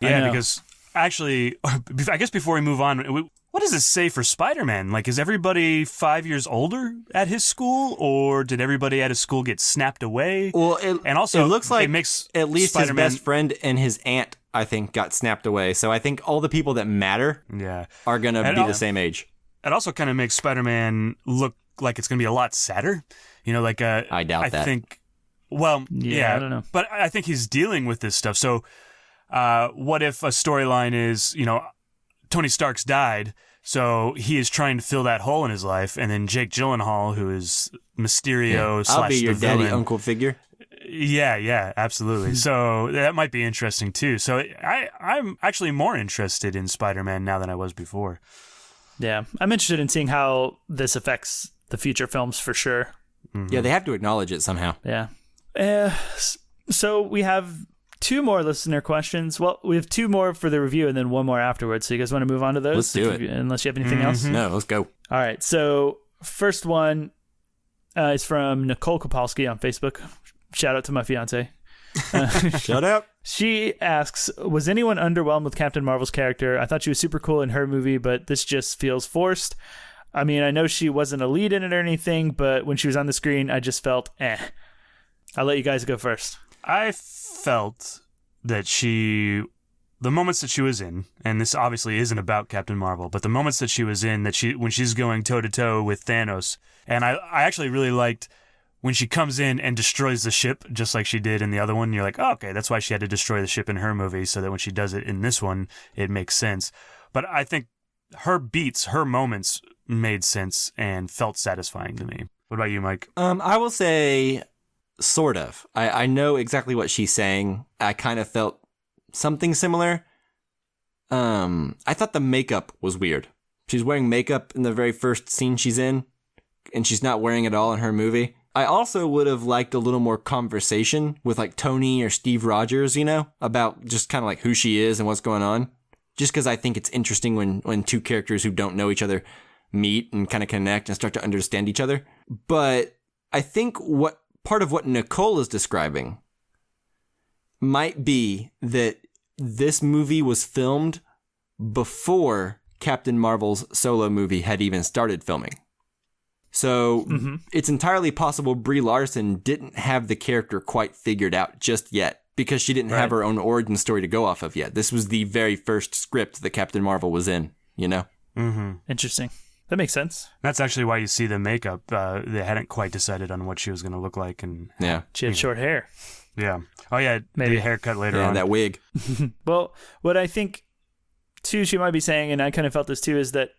Yeah, because actually, I guess before we move on, what does this say for Spider-Man? Like, is everybody 5 years older at his school, or did everybody at his school get snapped away? Well, and also, it looks like it makes at least Spider-Man... his best friend and his aunt, I think, got snapped away. So I think all the people that matter are going to be the same age. It also kind of makes Spider-Man look like it's going to be a lot sadder. I doubt that. I think, well, I don't know. But I think he's dealing with this stuff. So what if a storyline is, Tony Stark's died, so he is trying to fill that hole in his life, and then Jake Gyllenhaal, who is Mysterio / I'll be your the villain, daddy uncle figure. Yeah, absolutely. So that might be interesting too. So I'm actually more interested in Spider-Man now than I was before. Yeah, I'm interested in seeing how this affects the future films for sure. Mm-hmm. Yeah, they have to acknowledge it somehow. Yeah. So we have 2 more listener questions. Well, we have 2 more for the review and then 1 more afterwards. So you guys want to move on to those? Let's do it. Unless you have anything else? No, let's go. All right. So first one is from Nicole Kopalski on Facebook. Shout out to my fiance. Shout out. She asks, was anyone underwhelmed with Captain Marvel's character? I thought she was super cool in her movie, but this just feels forced. I mean, I know she wasn't a lead in it or anything, but when she was on the screen, I just felt I'll let you guys go first. I felt that the moments that she was in, and this obviously isn't about Captain Marvel, but the moments that she was in, when she's going toe-to-toe with Thanos, and I actually really liked when she comes in and destroys the ship, just like she did in the other one. You're like, oh, okay, that's why she had to destroy the ship in her movie, so that when she does it in this one, it makes sense. But I think her beats, her moments made sense and felt satisfying to me. What about you, Mike? I will say sort of. I know exactly what she's saying. I kind of felt something similar. I thought the makeup was weird. She's wearing makeup in the very first scene she's in, and she's not wearing it all in her movie. I also would have liked a little more conversation with like Tony or Steve Rogers, about just kind of like who she is and what's going on. Just because I think it's interesting when 2 characters who don't know each other meet and kind of connect and start to understand each other. But I think part of what Nicole is describing might be that this movie was filmed before Captain Marvel's solo movie had even started filming. So it's entirely possible Brie Larson didn't have the character quite figured out just yet because she didn't have her own origin story to go off of yet. This was the very first script that Captain Marvel was in, you know? Interesting. That makes sense. That's actually why you see the makeup. They hadn't quite decided on what she was going to look like. And she had short hair. Yeah. Oh, yeah. Maybe a haircut later on. Yeah, that wig. Well, what I think, too, she might be saying, and I kind of felt this, too, is that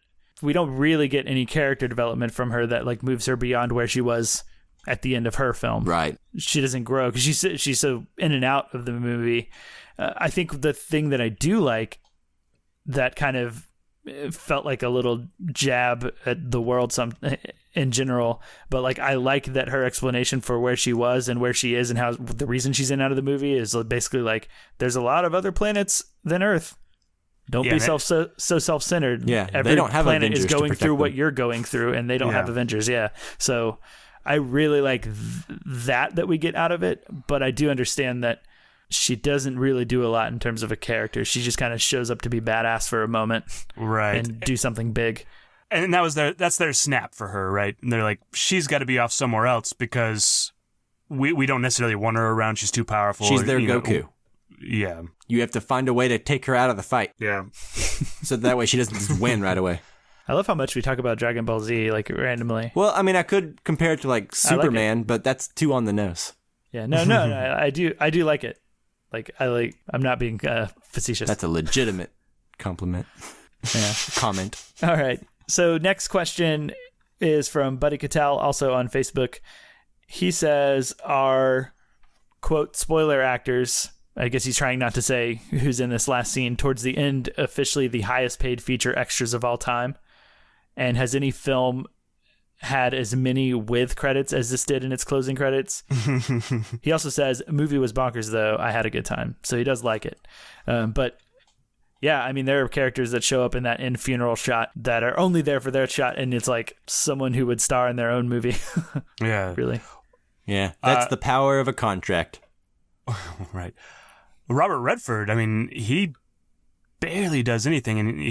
we don't really get any character development from her that like moves her beyond where she was at the end of her film. Right. She doesn't grow because she's so in and out of the movie. I think the thing that I do like that kind of felt like a little jab at the world in general, but like I like that her explanation for where she was and where she is and how the reason she's in and out of the movie is basically like there's a lot of other planets than Earth. Don't be so self-centered. Yeah, every they don't have planet Avengers is going to through protect what them. you're going through, and they don't have Avengers. Yeah, so I really like that we get out of it, but I do understand that she doesn't really do a lot in terms of a character. She just kind of shows up to be badass for a moment, right, and do something big. And that's their snap for her, right? And they're like, she's got to be off somewhere else because we don't necessarily want her around. She's too powerful. She's their Goku. Yeah. You have to find a way to take her out of the fight. Yeah. So that way she doesn't just win right away. I love how much we talk about Dragon Ball Z, like randomly. Well, I mean, I could compare it to like Superman, but that's too on the nose. Yeah, no, I do like it. I'm not being facetious. That's a legitimate compliment. Yeah. Comment. All right. So next question is from Buddy Cattell, also on Facebook. He says, are, quote, spoiler actors, I guess he's trying not to say who's in this last scene, towards the end officially the highest paid feature extras of all time? And has any film had as many with credits as this did in its closing credits? He also says, movie was bonkers, though. I had a good time. So he does like it. But yeah, I mean, there are characters that show up in that end funeral shot that are only there for their shot, and it's like someone who would star in their own movie. Yeah. Really? Yeah, that's the power of a contract. Right. Robert Redford, I mean, he barely does anything, and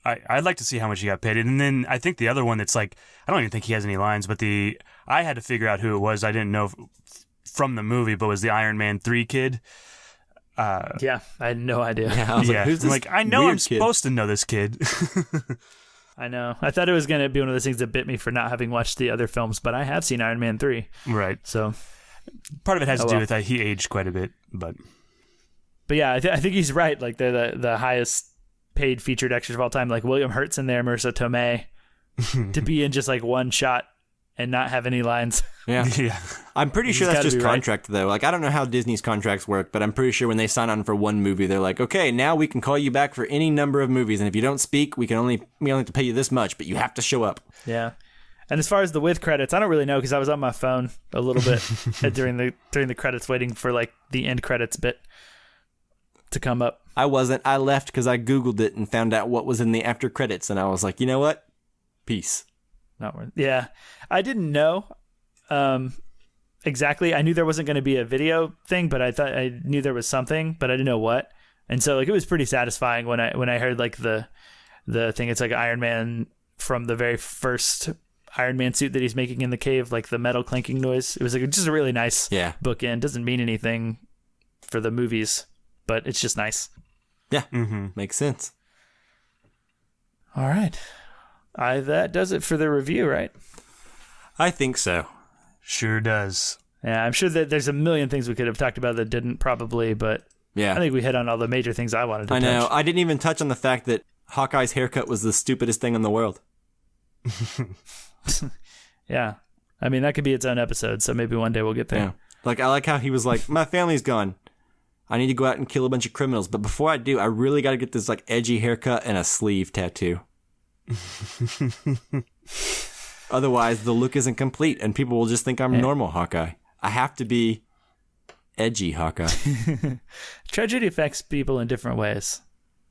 I'd like to see how much he got paid. And then I think the other one that's like, I don't even think he has any lines, but I had to figure out who it was. I didn't know from the movie, but was the Iron Man 3 kid. Yeah, I had no idea. Yeah, I was like, who's this? Like, I know I'm weird kid? supposed to know this kid. I know. I thought it was going to be one of those things that bit me for not having watched the other films, but I have seen Iron Man 3. Right. So part of it has to do with that he aged quite a bit, but yeah, I think he's right. Like they're the highest paid featured extras of all time. Like William Hurt's in there, Marissa Tomei, to be in just like one shot and not have any lines. Yeah. yeah. I'm pretty sure that's just contract, though. Like, I don't know how Disney's contracts work, but I'm pretty sure when they sign on for one movie, they're like, okay, now we can call you back for any number of movies, and if you don't speak, we only have to pay you this much, but you have to show up. Yeah. And as far as the with credits, I don't really know because I was on my phone a little bit during the credits, waiting for like the end credits bit to come up. I wasn't. I left because I Googled it and found out what was in the after credits, and I was like, you know what? Peace. Not worth. Yeah, I didn't know exactly. I knew there wasn't going to be a video thing, but I knew there was something, but I didn't know what. And so like it was pretty satisfying when I heard like the thing. It's like Iron Man from the very first Iron Man suit that he's making in the cave, like the metal clanking noise. It was like just a really nice bookend. Doesn't mean anything for the movies, but it's just nice. Yeah, makes sense. All right. That does it for the review, right? I think so. Sure does. Yeah, I'm sure that there's a million things we could have talked about that didn't probably, but yeah, I think we hit on all the major things I wanted to touch. I know. I didn't even touch on the fact that Hawkeye's haircut was the stupidest thing in the world. Yeah. I mean, that could be its own episode, so maybe one day we'll get there. Yeah. Like, I like how he was like, my family's gone. I need to go out and kill a bunch of criminals, but before I do, I really got to get this like edgy haircut and a sleeve tattoo. Otherwise, the look isn't complete, and people will just think I'm normal Hawkeye. I have to be edgy Hawkeye. Tragedy affects people in different ways.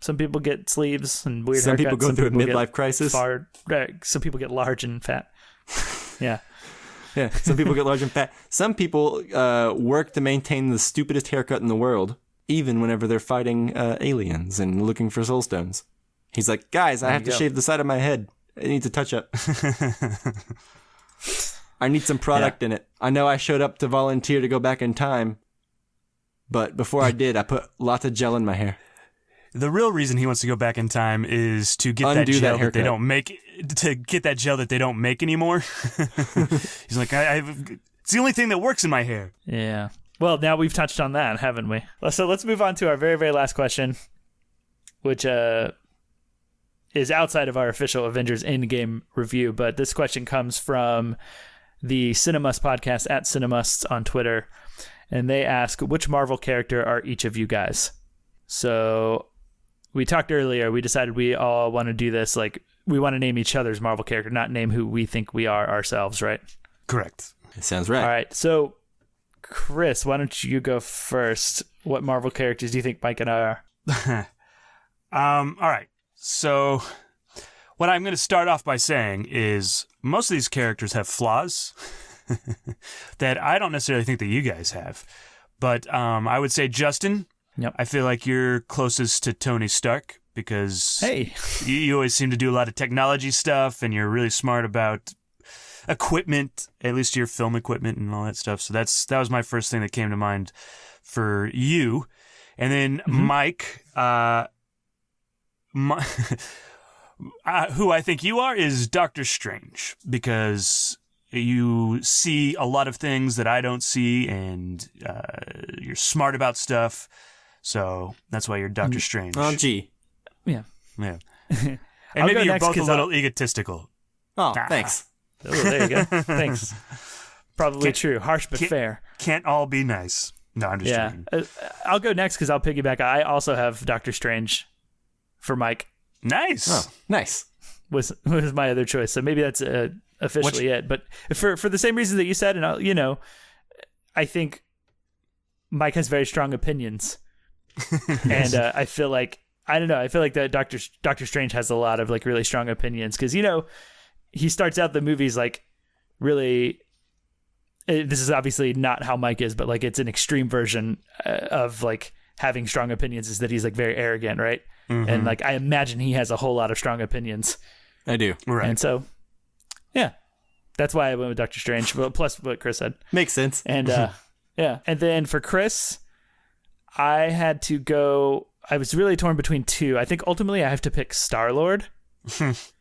Some people get sleeves and weird haircuts. Some people go through a midlife crisis. Some people get large and fat. Yeah. Yeah, some people get large and fat. Some people work to maintain the stupidest haircut in the world, even whenever they're fighting aliens and looking for soul stones. He's like, guys, I have to shave the side of my head. It needs a touch-up. I need some product in it. I know I showed up to volunteer to go back in time, but before I did, I put lots of gel in my hair. The real reason he wants to go back in time is to get Undo that gel that that they haircut. don't make. To get that gel that they don't make anymore. He's like, it's the only thing that works in my hair. Yeah. Well, now we've touched on that, haven't we? So let's move on to our very, very last question, which is outside of our official Avengers Endgame review. But this question comes from the Cinemust podcast at Cinemust on Twitter. And they ask, which Marvel character are each of you guys? So we talked earlier, we decided we all want to do this. Like, we want to name each other's Marvel character, not name who we think we are ourselves, right? Correct. It sounds right. All right. So, Chris, why don't you go first? What Marvel characters do you think Mike and I are? All right. So what I'm going to start off by saying is most of these characters have flaws that I don't necessarily think that you guys have. But I would say, Justin, Yep. I feel like you're closest to Tony Stark because Hey. you always seem to do a lot of technology stuff and you're really smart about equipment, at least your film equipment and all that stuff. So that was my first thing that came to mind for you. And then Mike, who I think you are is Doctor Strange, because you see a lot of things that I don't see, and you're smart about stuff. So that's why you're Doctor Strange. Oh, gee. Yeah. Yeah. I'll And maybe go you're next both a 'cause little egotistical. Oh, thanks. Oh, there you go. Thanks. Probably true. Harsh but fair. Can't all be nice. No, I'm just Yeah. joking. I'll go next because I'll piggyback. I also have Doctor Strange for Mike. Nice. Oh, nice. Was my other choice. So maybe that's officially it. But for the same reason that you said, and I think Mike has very strong opinions. And I feel like, I don't know, I feel like that Doctor Strange has a lot of like really strong opinions because, he starts out the movies like really, this is obviously not how Mike is, but like it's an extreme version of like having strong opinions is that he's like very arrogant, right? Mm-hmm. And like I imagine he has a whole lot of strong opinions. I do. Right. And so, yeah, that's why I went with Doctor Strange, plus what Chris said. Makes sense. And yeah. And then for Chris, I had to go, I was really torn between two. I think ultimately I have to pick Star-Lord.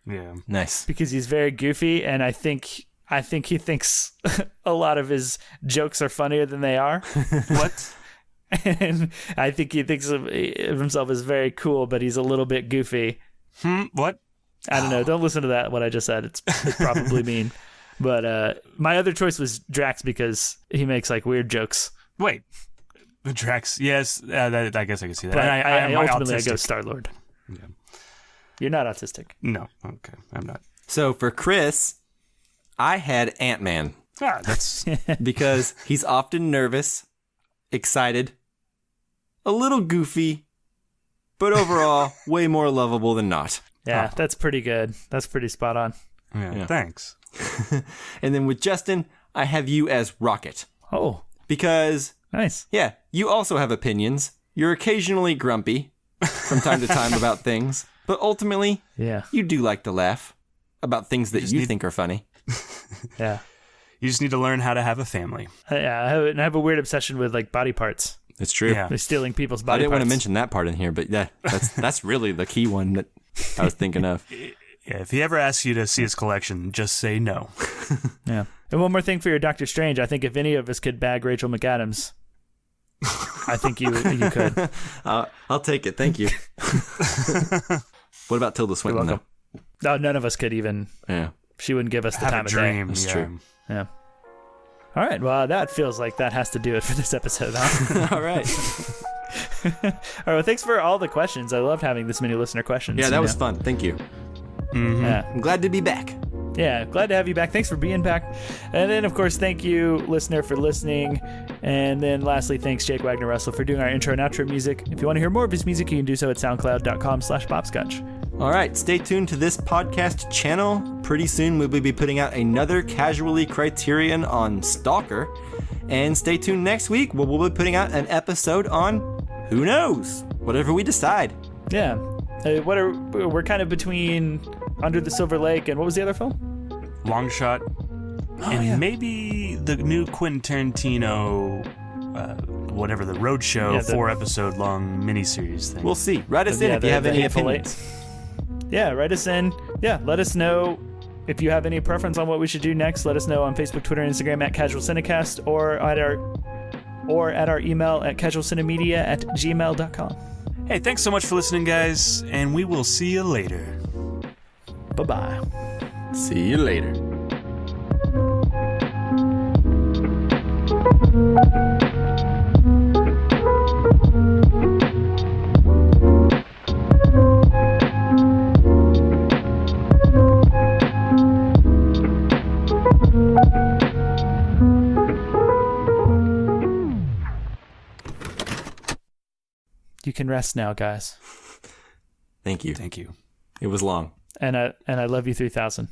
Yeah. Nice. Because he's very goofy, and I think he thinks a lot of his jokes are funnier than they are. What? And I think he thinks of himself as very cool, but he's a little bit goofy. What? I don't know. Don't listen to that, what I just said. It's probably mean. But my other choice was Drax because he makes like weird jokes. Wait. Drax, yes. I guess I can see that. But And I ultimately autistic. go Star-Lord. Yeah. You're not autistic. No. Okay. I'm not. So for Chris, I had Ant-Man That's because he's often nervous, excited, a little goofy, but overall way more lovable than not. Yeah, that's pretty good. That's pretty spot on. yeah. Thanks. And then with Justin, I have you as Rocket Oh, because, nice. yeah, you also have opinions. You're occasionally grumpy from time to time about things, but ultimately, Yeah. you do like to laugh about things that you need- think are funny. Yeah. You just need to learn how to have a family. Yeah, I have a weird obsession with like body parts. It's true. Yeah. Like stealing people's I body didn't parts. want to mention that part in here, but yeah, that's really the key one that I was thinking of. Yeah, if he ever asks you to see his collection, just say no. Yeah. And one more thing for your Doctor Strange. I think if any of us could bag Rachel McAdams, I think you could. I'll take it. Thank you. What about Tilda Swinton, though? No, none of us could even. Yeah. She wouldn't give us the Have time a of dream. That's yeah. true. day. Yeah. All right. Well, that feels like that has to do it for this episode, huh? All right. All right. Well, thanks for all the questions. I loved having this many listener questions. Yeah, that was fun. Thank you. Yeah. I'm glad to be back. Yeah, glad to have you back. Thanks for being back. And then, of course, thank you, listener, for listening. And then lastly, thanks Jake Wagner Russell for doing our intro and outro music. If you want to hear more of his music, you can do so at soundcloud.com/bopscotch. All right, stay tuned to this podcast channel. Pretty soon we will be putting out another Casually Criterion on Stalker. And stay tuned next week where we'll be putting out an episode on who knows, whatever we decide. Yeah. We're kind of between Under the Silver Lake, and what was the other film? Long Shot. And maybe the new Quentin Tarantino, whatever, the Roadshow 4-episode long miniseries thing. Weul see. Write us in if you have any opinions. Yeah, write us in. Yeah, let us know if you have any preference on what we should do next. Let us know on Facebook, Twitter, and Instagram at casualcinecast, or at our email at casualcinemedia@gmail.com. Hey, thanks so much for listening, guys, and we will see you later. Bye-bye. See you later. You can rest now, guys. Thank you. Thank you. It was long. And I love you 3000.